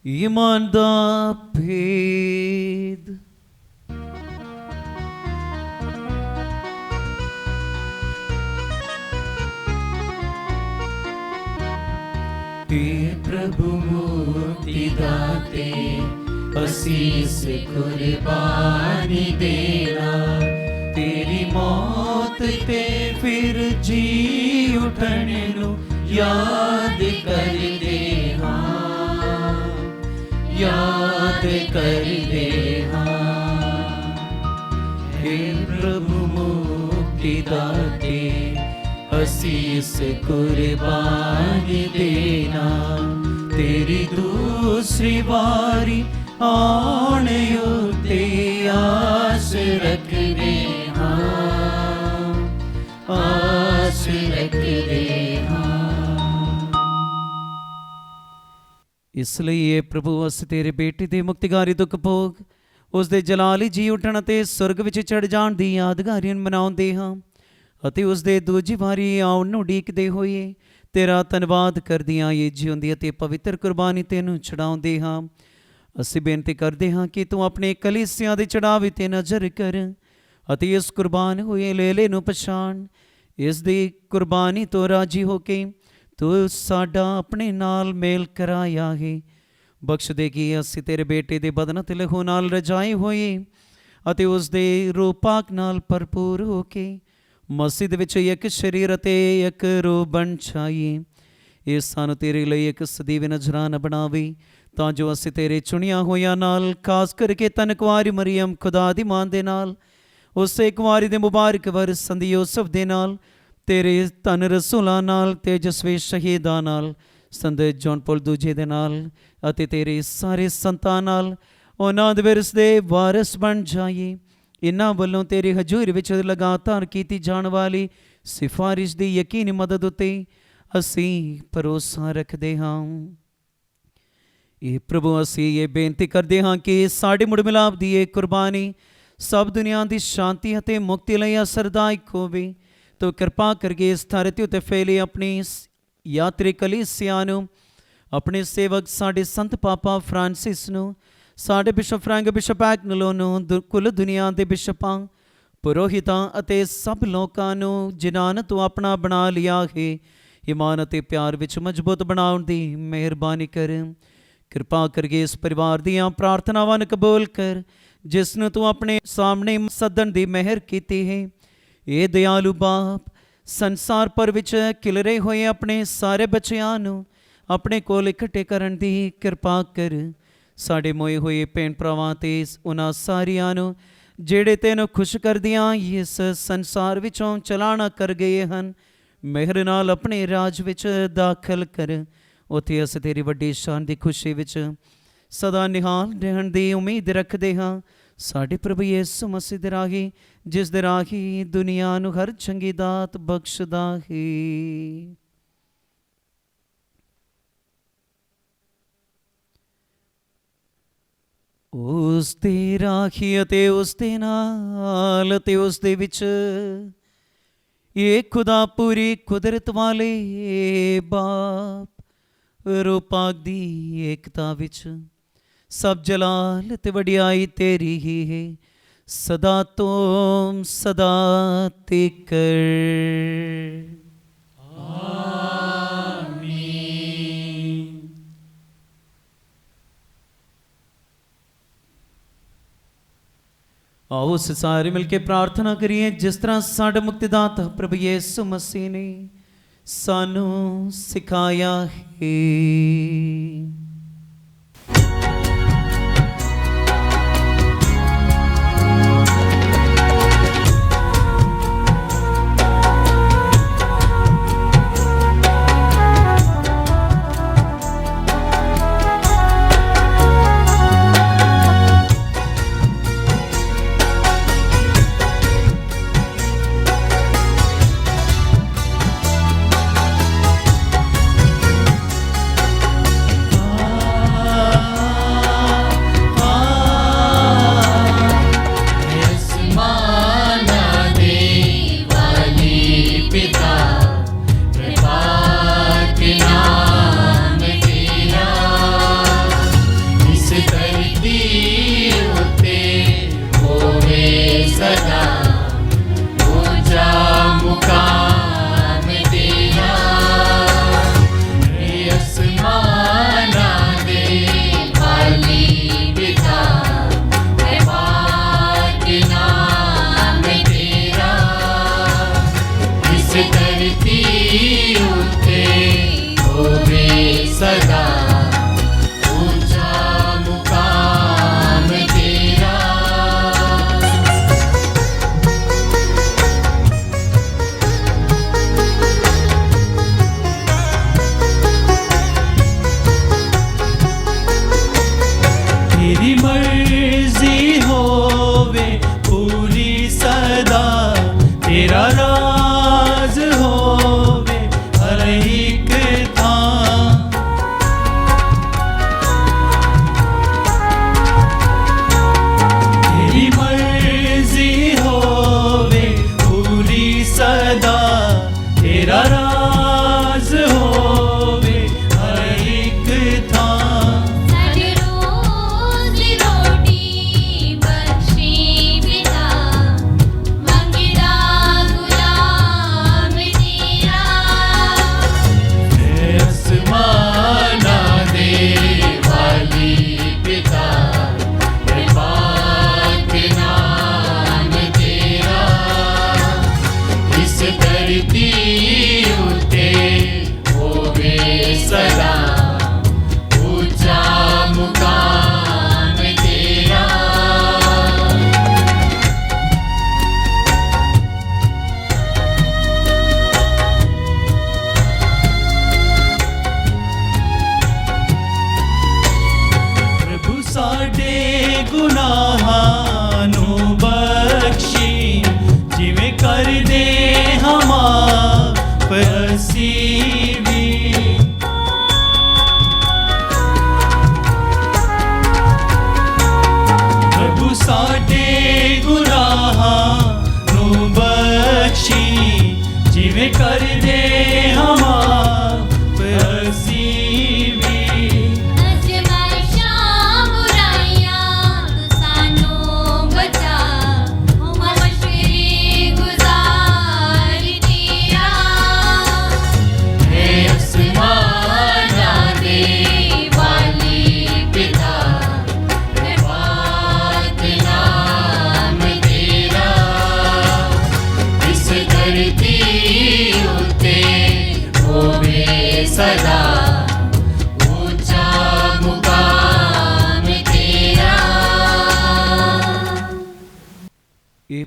ਈਮਾਨ ਦਾ ਭੇਦ। हे प्रभु मुक्ति दाते, असीस कुर्बानी देना, तेरी मौत ते फिर जी उठने नु याद कर दे, हाँ याद कर दे, हाँ। हे प्रभु मुक्ति दाते, असीस कुर्बानी देना, तेरी दूसरी बारी आने उते आस रख दे, हाँ आस रख दे, हाँ। ਇਸ ਲਈ ਇਹ ਪ੍ਰਭੂ ਅਸੀਂ ਤੇਰੇ ਬੇਟੇ ਦੇ ਮੁਕਤੀਗਾਰੀ ਦੁੱਖ ਭੋਗ, ਉਸ ਦੇ ਜਲਾਲੀ ਜੀ ਉੱਠਣ ਅਤੇ ਸੁਰਗ ਵਿੱਚ ਚੜ ਜਾਣ ਦੀ ਯਾਦਗਾਰੀ ਮਨਾਉਂਦੇ ਹਾਂ, ਅਤੇ ਉਸ ਦੇ ਦੂਜੀ ਵਾਰੀ ਆਉਣ ਨੂੰ ਉਡੀਕਦੇ ਹੋਏ ਤੇਰਾ ਧੰਨਵਾਦ ਕਰਦਿਆਂ ਇਹ ਜਿਉਂਦੀ ਅਤੇ ਪਵਿੱਤਰ ਕੁਰਬਾਨੀ ਤੈਨੂੰ ਚੜਾਉਂਦੇ ਹਾਂ। ਅਸੀਂ ਬੇਨਤੀ ਕਰਦੇ ਹਾਂ ਕਿ ਤੂੰ ਆਪਣੇ ਕਲੀਸਿਆਂ ਦੇ ਚੜਾਵੇ 'ਤੇ ਨਜ਼ਰ ਕਰ ਅਤੇ ਇਸ ਕੁਰਬਾਨ ਹੋਏ ਲੇਲੇ ਨੂੰ ਪਛਾਣ। ਇਸ ਦੀ ਕੁਰਬਾਨੀ ਤੋਂ ਰਾਜੀ ਹੋ ਕੇ ਤੂੰ ਸਾਡਾ ਆਪਣੇ ਨਾਲ ਮੇਲ ਕਰਾਇਆ ਹੈ। ਬਖਸ਼ ਦੇ ਕਿ ਅਸੀਂ ਤੇਰੇ ਬੇਟੇ ਦੇ ਬਦਨ ਅਤੇ ਲਹੂ ਨਾਲ ਰਜਾਏ ਹੋਏ ਅਤੇ ਉਸ ਦੇ ਰੂਹ ਪਾਕ ਨਾਲ ਭਰਪੂਰ ਹੋ ਕੇ ਮਸੀਹ ਦੇ ਵਿੱਚ ਇੱਕ ਸਰੀਰ ਅਤੇ ਇੱਕ ਰੂਹ ਬਣ ਜਾਈਏ। ਇਹ ਸਾਨੂੰ ਤੇਰੇ ਲਈ ਇੱਕ ਸਦੀਵ ਨਜ਼ਰਾਨਾ ਬਣਾਵੇ, ਤਾਂ ਜੋ ਅਸੀਂ ਤੇਰੇ ਚੁਣਿਆ ਹੋਇਆਂ ਨਾਲ, ਖਾਸ ਕਰਕੇ ਧੰਨ ਕੁਆਰੀ ਮਰੀਅਮ ਖੁਦਾ ਦੀ ਮਾਂ ਦੇ ਨਾਲ, ਉਸੇ ਕੁਆਰੀ ਦੇ ਮੁਬਾਰਕ ਵਰ ਸੰਤ ਯੂਸਫ ਦੇ ਨਾਲ, ਤੇਰੇ ਧੰਨ ਰਸੂਲਾਂ ਨਾਲ, ਤੇਜਸਵੀ ਸ਼ਹੀਦਾਂ ਨਾਲ, ਸੰਤ ਜੌਨ ਪੌਲ ਦੂਜੇ ਦੇ ਨਾਲ ਅਤੇ ਤੇਰੇ ਸਾਰੇ ਸੰਤਾਂ ਨਾਲ ਉਹਨਾਂ ਦੇ ਵਿਰਸ ਦੇ ਵਾਰਿਸ ਬਣ ਜਾਈਏ। ਇਹਨਾਂ ਵੱਲੋਂ ਤੇਰੇ ਹਜ਼ੂਰ ਵਿੱਚ ਲਗਾਤਾਰ ਕੀਤੀ ਜਾਣ ਵਾਲੀ ਸਿਫਾਰਿਸ਼ ਦੀ ਯਕੀਨੀ ਮਦਦ ਉੱਤੇ ਅਸੀਂ ਭਰੋਸਾ ਰੱਖਦੇ ਹਾਂ। ਇਹ ਪ੍ਰਭੂ ਅਸੀਂ ਇਹ ਬੇਨਤੀ ਕਰਦੇ ਹਾਂ ਕਿ ਸਾਡੇ ਮੁੜ ਮਿਲਾਪ ਦੀ ਇਹ ਕੁਰਬਾਨੀ ਸਭ ਦੁਨੀਆ ਦੀ ਸ਼ਾਂਤੀ ਅਤੇ ਮੁਕਤੀ ਲਈ ਅਸਰਦਾਇਕ ਹੋਵੇ। ਤੋ ਕਿਰਪਾ ਕਰਕੇ ਇਸ ਧਰਤੀ ਉੱਤੇ ਫੈਲੇ ਆਪਣੀ ਯਾਤਰੀ ਕਲੀਸਿਆ ਨੂੰ, ਆਪਣੇ ਸੇਵਕ ਸਾਡੇ ਸੰਤ ਪਾਪਾ ਫਰਾਂਸਿਸ ਨੂੰ, ਸਾਡੇ ਬਿਸ਼ਪ ਫਰੈਂਕ ਬਿਸ਼ਪ ਐਗਨਲੋ ਨੂੰ, ਕੁੱਲ ਦੁਨੀਆ ਦੇ ਬਿਸ਼ਪਾਂ, ਪੁਰੋਹਿਤਾਂ ਅਤੇ ਸਭ ਲੋਕਾਂ ਨੂੰ ਜਿਨ੍ਹਾਂ ਨੇ ਤੂੰ ਆਪਣਾ ਬਣਾ ਲਿਆ ਹੈ, ਈਮਾਨ ਅਤੇ ਪਿਆਰ ਵਿੱਚ ਮਜ਼ਬੂਤ ਬਣਾਉਣ ਦੀ ਮਿਹਰਬਾਨੀ ਕਰ। ਕਿਰਪਾ ਕਰਕੇ ਇਸ ਪਰਿਵਾਰ ਦੀਆਂ ਪ੍ਰਾਰਥਨਾਵਾਂ ਨੂੰ ਕਬੂਲ ਕਰ, ਜਿਸ ਨੂੰ ਤੂੰ ਆਪਣੇ ਸਾਹਮਣੇ ਸੱਦਣ ਦੀ ਮਿਹਰ ਕੀਤੀ ਹੈ। ਇਹ ਦਿਆਲੂ ਬਾਪ ਸੰਸਾਰ ਭਰ ਵਿੱਚ ਖਿਲਰੇ ਹੋਏ ਆਪਣੇ ਸਾਰੇ ਬੱਚਿਆਂ ਨੂੰ ਆਪਣੇ ਕੋਲ ਇਕੱਠੇ ਕਰਨ ਦੀ ਕਿਰਪਾ ਕਰ। ਸਾਡੇ ਮੋਏ ਹੋਏ ਭੈਣ ਭਰਾਵਾਂ ਤੇ ਉਹਨਾਂ ਸਾਰਿਆਂ ਨੂੰ ਜਿਹੜੇ ਤੈਨੂੰ ਖੁਸ਼ ਕਰਦਿਆਂ ਇਸ ਸੰਸਾਰ ਵਿੱਚੋਂ ਚਲਾਣਾ ਕਰ ਗਏ ਹਨ, ਮਿਹਰ ਨਾਲ ਆਪਣੇ ਰਾਜ ਵਿੱਚ ਦਾਖਲ ਕਰ। ਉੱਥੇ ਅਸੀਂ ਤੇਰੀ ਵੱਡੀ ਸ਼ਾਨ ਦੀ ਖੁਸ਼ੀ ਵਿੱਚ ਸਦਾ ਨਿਹਾਲ ਰਹਿਣ ਦੀ ਉਮੀਦ ਰੱਖਦੇ ਹਾਂ। ਸਾਡੇ ਪ੍ਰਭੂ ਯਿਸੂ ਮਸੀਹ ਦੇ ਰਾਹੀਂ, ਜਿਸ ਦੇ ਰਾਹੀਂ ਦੁਨੀਆ ਨੂੰ ਹਰ ਚੰਗੀ ਦਾਤ ਬਖਸ਼ਦਾ ਹੈ। ਉਸ ਦੇ ਰਾਹੀਂ ਅਤੇ ਉਸ ਦੇ ਨਾਲ ਅਤੇ ਉਸ ਦੇ ਵਿੱਚ ਇਹ ਖੁਦਾ ਪੂਰੀ ਕੁਦਰਤ ਵਾਲੇ ਬਾਪ ਰੂਪਾਕ ਦੀ ਏਕਤਾ ਵਿੱਚ ਸਭ ਜਲਾਲ ਤੇ ਵਡਿਆਈ ਤੇਰੀ ਹੀ ਹੈ, ਸਦਾ ਤੋਂ ਸਦਾ ਤੀਕਰ। आओ उस सारे मिलके प्रार्थना करिए जिस तरह साडा मुक्तिदाता प्रभु यीशु मसीह ने सानू सिखाया है।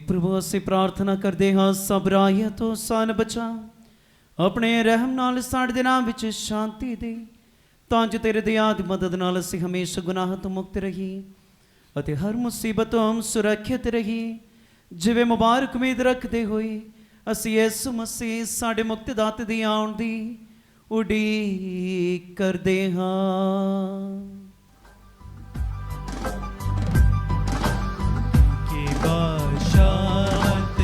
प्रभु असीं प्रार्थना करते हाँ सब राहियां तो सान बचा, ਆਪਣੇ ਰਹਿਮ ਨਾਲ ਸਾਡੇ ਦਿਨਾਂ ਵਿੱਚ ਸ਼ਾਂਤੀ ਦੇ, ਤਾਂ ਜੋ ਤੇਰੇ ਦਇਆ ਦੀ ਮਦਦ ਨਾਲ ਅਸੀਂ ਹਮੇਸ਼ਾ ਗੁਨਾਹ ਤੋਂ ਮੁਕਤ ਰਹੀਏ ਅਤੇ ਹਰ ਮੁਸੀਬਤ ਤੋਂ ਸੁਰੱਖਿਅਤ ਰਹੀਏ। ਜਿਵੇਂ ਮੁਬਾਰਕ ਉਮੀਦ ਰੱਖਦੇ ਹੋਏ ਅਸੀਂ ਯਿਸੂ ਮਸੀਹ ਸਾਡੇ ਮੁਕਤਦਾਤਾ ਦੀ ਆਉਣ ਦੀ ਉਡੀਕ ਕਰਦੇ ਹਾਂ। की बादशाहत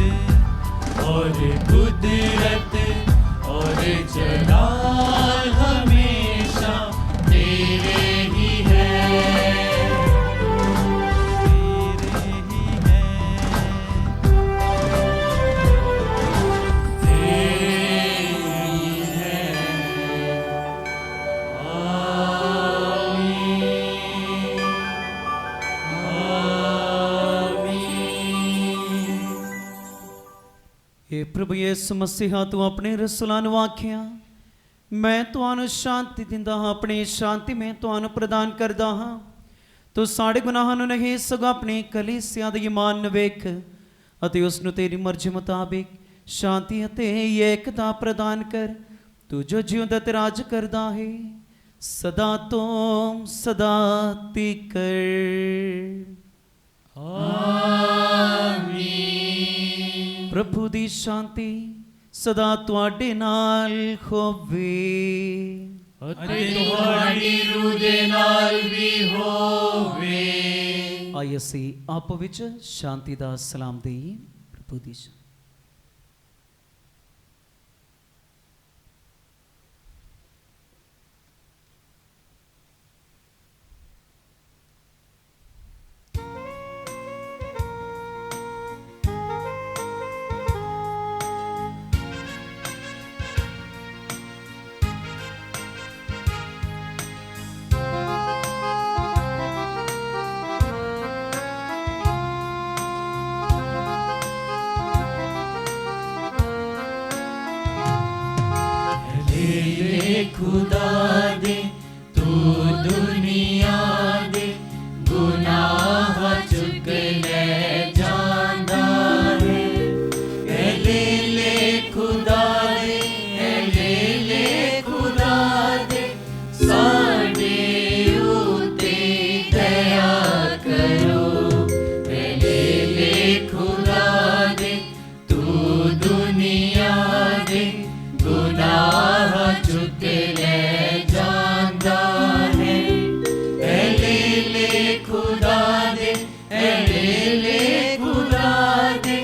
और कुदरत और जलाल हमेशा तेरे ही है, तेरे ही है, तेरे ही है। आमीन, आमीन। हे प्रभु यीशु मसीहा, तू अपने रसूलां ਨੂੰ ਆਖਿਆ, ਮੈਂ ਤੁਹਾਨੂੰ ਸ਼ਾਂਤੀ ਦਿੰਦਾ ਹਾਂ, ਆਪਣੀ ਸ਼ਾਂਤੀ ਮੈਂ ਤੁਹਾਨੂੰ ਪ੍ਰਦਾਨ ਕਰਦਾ ਹਾਂ। ਤੂੰ ਸਾਡੇ ਗੁਨਾਹਾਂ ਨੂੰ ਨਹੀਂ ਸਗੋਂ ਆਪਣੀ ਕਲੀਸਿਆ ਦੇ ਈਮਾਨ ਨੂੰ ਵੇਖ ਅਤੇ ਉਸ ਨੂੰ ਤੇਰੀ ਮਰਜ਼ੀ ਮੁਤਾਬਿਕ ਸ਼ਾਂਤੀ ਅਤੇ ਏਕਤਾ ਪ੍ਰਦਾਨ ਕਰ। ਤੂੰ ਜੋ ਜਿਉਂਦਾ ਤੇ ਰਾਜ ਕਰਦਾ ਹੈ ਸਦਾ ਤੋਂ ਸਦਾ ਤੀਕਰ। आमीन। प्रभु दी शांति सदा तुहाडे नाल होवे। ਅਤੇ ਤੁਹਾਡੀ ਰੂਹ ਦੇ ਨਾਲ ਵੀ ਹੋਵੇ। ਆਈ ਅਸੀਂ ਆਪ ਵਿੱਚ ਸ਼ਾਂਤੀ ਦਾ ਸਲਾਮ ਦੇਈਏ। ਪ੍ਰਭੂ ਦੀ ਸ਼ਾਂਤੀ। खुदा दे तू दुनिया दे गुनाह चुक ले जांदा है। ले खुदा दे खुदा दे साडे उते दया करो। ले खुदा दे तू दुनिया दे गुनाह चुक ले जांदा है। ले खुदा दे खुदा दे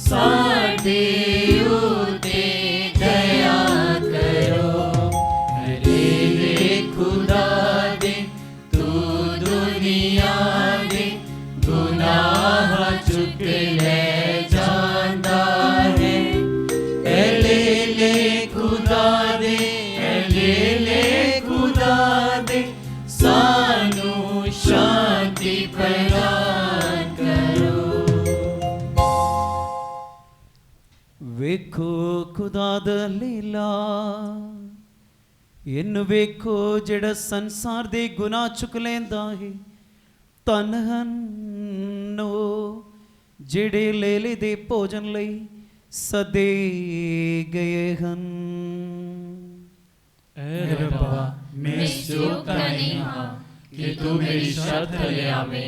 साडे उते दया करो। ले खुदा दे तू दुनिया दे गुनाह चुक ले जांदा है। ले खुदा दे खुदा दे सानू शांति प्रदान करो। ਵੇਖੋ ਖੁਦਾ ਦਾ ਲੀਲਾ, ਇਹਨੂੰ ਵੇਖੋ ਜਿਹੜਾ ਸੰਸਾਰ ਦੇ ਗੁਨਾਹ ਚੁੱਕ ਲੈਂਦਾ ਹੈ। ਧੰਨ ਹਨ ਉਹ ਜਿਹੜੇ ਲੇਲੇ ਦੇ ਭੋਜਨ ਲਈ ਸਦੇ ਗਏ ਹਨ। ऐ रब्बा, मैं इस योग का नहीं हाँ कि तू मेरी शर्त ले आवे,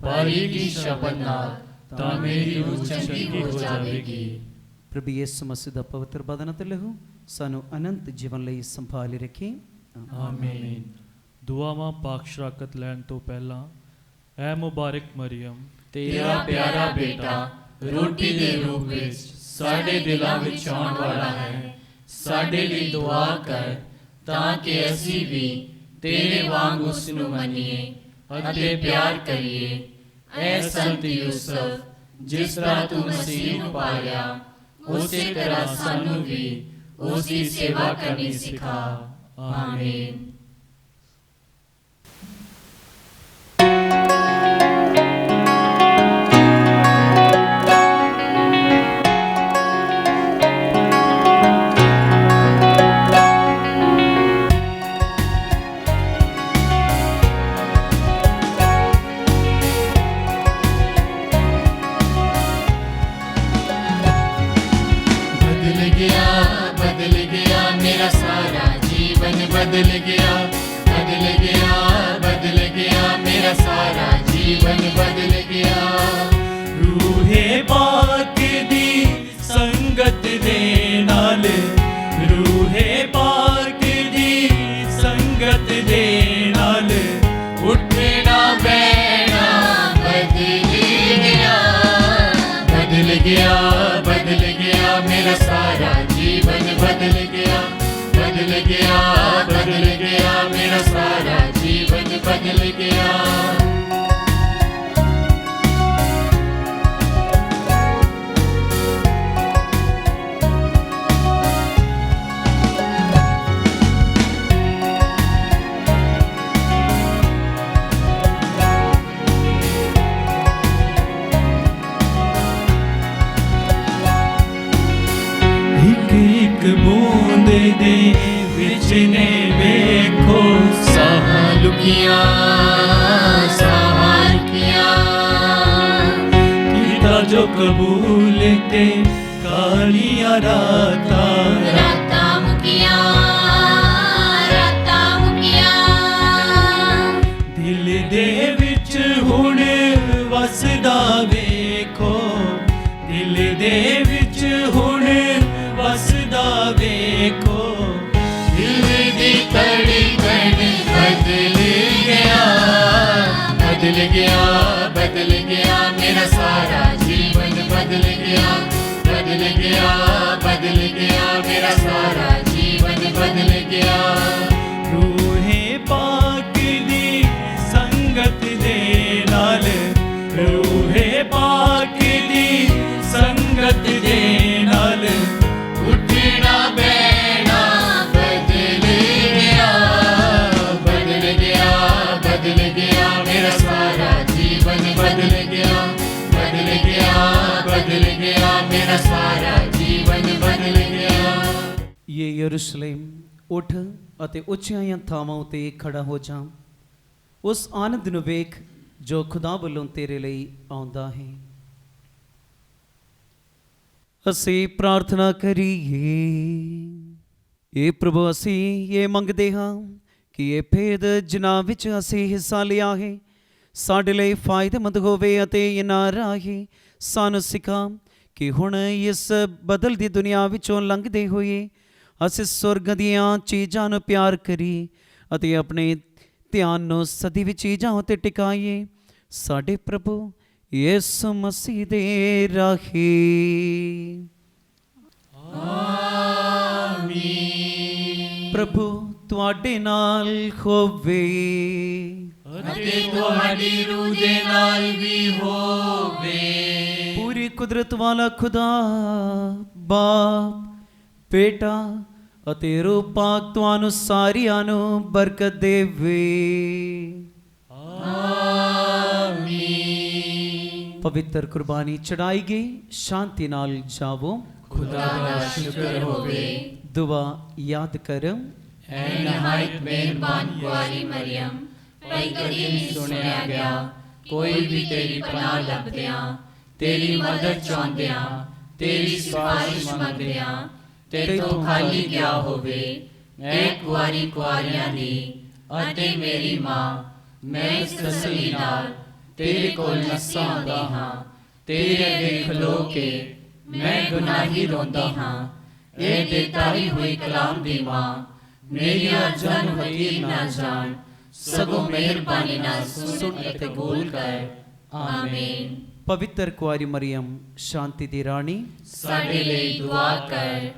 पर एक ही शब्द नाल तां मेरी रूह चंगी हो जावेगी। ਪ੍ਰਭੂ ਯਿਸੂ ਮਸੀਹ ਦਾ ਪਵਿੱਤਰ ਬਦਨ ਅਤੇ ਲਹੂ ਸਾਨੂੰ ਅਨੰਤ ਜੀਵਨ ਲਈ ਸੰਭਾਲ ਰੱਖੇ। ਆਮੀਨ। ਦੁਆਵਾਂ ਪਾਕ ਸ਼ਰਾਕਤ ਲੈਣ ਤੋਂ ਪਹਿਲਾਂ ਐ ਮੁਬਾਰਕ ਮਰੀਮ, तेरा प्यारा बेटा रोटी दे रूप ਵਿੱਚ ਸਾਡੇ ਦਿਲਾਂ ਵਿੱਚ ਆਉਣ ਵਾਲਾ ਹੈ। ਸਾਡੇ ਲਈ ਦੁਆ ਕਰ ਤਾਂ ਕਿ ਅਸੀਂ ਵੀ ਤੇਰੇ ਵਾਂਗ ਉਸ ਨੂੰ ਮੰਨੀਏ ਅਤੇ ਪਿਆਰ ਕਰੀਏ। ਐ ਸੰਤ ਯੂਸਫ, ਜਿਸ ਤਰ੍ਹਾਂ ਤੂੰ ਮਸੀਹ ਨੂੰ ਪਾਲਿਆ, ਉਸੇ ਤਰ੍ਹਾਂ ਸਾਨੂੰ ਵੀ ਉਸ ਦੀ ਸੇਵਾ ਕਰਨੀ ਸਿਖਾ। ਆਮੀਨ। बदल गया बदल गया, बदल गया, बदल गया, मेरा सारा जीवन बदल गया। रूहे पाक दी संगत दे नाल, रूहे पाक दी संगत दे नाल, उठना बैठना बदल गया, बदल गया, बदल गया, मेरा सारा जीवन बदल गया, बदल गया, बदल गया, मेरा सारा जीवन बदल गया। एक बूंद दे विच ने वेखो साह लुकिया, साह लुकिया, कीता जो कबूल ते कालियां रातां, रातां मुकिया, रातां मुकिया, दिल दे विच हुण वसदा वेखो, दिल दे विच हुण वसदा वेखो, दिल दी धड़कन बदल गया, बदल गया, बदल गया, मेरा सारा जीवन बदल गया, बदल गया, बदल गया, मेरा सारा जीवन बदल गया। रूहे पाक दी संगत दे नाल, रूहे पाक दी संगत दे नाल, उठना बैठना बदल गया, बदल गया, बदल गया, मेरा सारा जीवन बदल गया, बदल गया, बदल गया, मेरा सारा जीवन बदल गया। ये यरूशलेम उठ ਅਤੇ ਉੱਚੀਆਂ ਥਾਵਾਂ ਉਤੇ ਖੜਾ ਹੋ ਜਾ, ਉਸ ਆਨੰਦ ਨੂੰ ਵੇਖ ਜੋ ਖੁਦਾ ਵੱਲੋਂ ਤੇਰੇ ਲਈ ਆਉਂਦਾ ਹੈ। ਅਸੀਂ ਪ੍ਰਾਰਥਨਾ ਕਰੀਏ। ਇਹ ਪ੍ਰਭੂ ਅਸੀਂ ਇਹ ਮੰਗਦੇ ਹਾਂ ਕਿ ਇਹ ਭੇਦ ਜਿਨ੍ਹਾਂ ਵਿੱਚ ਅਸੀਂ ਹਿੱਸਾ ਲਿਆ ਹੈ ਸਾਡੇ ਲਈ ਫਾਇਦੇਮੰਦ ਹੋਵੇ ਅਤੇ ਇਹਨਾਂ ਰਾਹੀਂ ਸਾਨੂੰ ਸਿਖਾ ਕਿ ਹੁਣ ਇਸ ਬਦਲਦੀ ਦੁਨੀਆ ਵਿੱਚੋਂ ਲੰਘਦੇ ਹੋਏ ਅਸੀਂ ਸੁਰਗ ਦੀਆਂ ਚੀਜ਼ਾਂ ਨੂੰ ਪਿਆਰ ਕਰੀਏ ਅਤੇ ਆਪਣੇ ਧਿਆਨ ਨੂੰ ਸਦੀਵੀ ਚੀਜ਼ਾਂ ਉੱਤੇ ਟਿਕਾਈਏ। ਸਾਡੇ ਪ੍ਰਭੂ ਯਿਸੂ ਮਸੀਹ ਦੇ ਰਾਹੀਂ ਆਮੀਨ। ਪ੍ਰਭੂ ਤੁਹਾਡੇ ਨਾਲ ਹੋਵੇ ਅਤੇ ਤੁਹਾਡੀ ਰੂਹ ਦੇ ਨਾਲ ਵੀ ਹੋਵੇ। ਪੂਰੀ ਕੁਦਰਤ ਵਾਲਾ ਖੁਦਾ ਬਾਪ ਬੇਟਾ ਅਤੇ ਰੂਹ ਪਾਕ ਤੁਹਾਨੂੰ ਸਾਰਿਆਂ ਨੂੰ ਬਰਕਤ ਦੇਵੇ। ਆਮੀਨ। ਪਵਿੱਤਰ ਕੁਰਬਾਨੀ ਚੜਾਈ ਗਈ, ਸ਼ਾਂਤੀ ਨਾਲ ਜਾਵੋ। ਖੁਦਾ ਦਾ ਸ਼ੁਕਰ ਹੋਵੇ। ਦੁਆ ਯਾਦ ਕਰੋ। ਐ ਨਹਾਇਤ ਮਿਹਰਬਾਨ ਕੁਆਰੀ ਮਰੀਮ, ਭਈ ਕਦੀ ਨਹੀਂ ਸੁਣਿਆ ਗਿਆ ਕੋਈ ਵੀ ਤੇਰੀ ਪਨਾਹ ਲੱਭਦਿਆਂ, ਤੇਰੀ ਮਦਦ ਚਾਹੁੰਦਿਆਂ, ਤੇਰੀ ਸਿਫਾਰਿਸ਼ ਮੰਗਦਿਆਂ ਤੇਥੋਂ ਖਾਲੀ ਗਿਆ ਹੋਵੇ। ਐ ਕੁਆਰੀ ਕੁਆਰੀਆਂ ਦੀ ਅਤੇ ਮੇਰੀ ਮਾਂ, ਮੈਂ ਇਸ ਤਸੱਲੀ ਨਾਲ ਤੇਰੇ ਕੋਲ ਨੱਸਾਂ ਆਉਂਦਾ ਹਾਂ। ਤੇਰੇ ਅੱਗੇ ਖਲੋ ਕੇ ਮੈਂ ਗੁਨਾਹੀ ਰੋਂਦਾ ਹਾਂ। ਇਹ ਦਿੱਤਾਈ ਹੋਈ ਕਲਾਮ ਦੀ ਮਾਂ, ਮੇਰੀਆਂ ਜਨ ਵਕੀਲ ਨਾ ਜਾਣ, ਸਗੋਂ ਮਿਹਰਬਾਨੀ ਨਾਲ ਸੁਣ ਅਤੇ ਕਬੂਲ ਕਰ। ਆਮੀਨ। ਪਵਿੱਤਰ ਕੁਆਰੀ ਮਰੀਮ, ਸ਼ਾਂਤੀ ਦੀ ਰਾਣੀ, ਸਾਡੇ ਲਈ ਦੁਆ ਕਰ।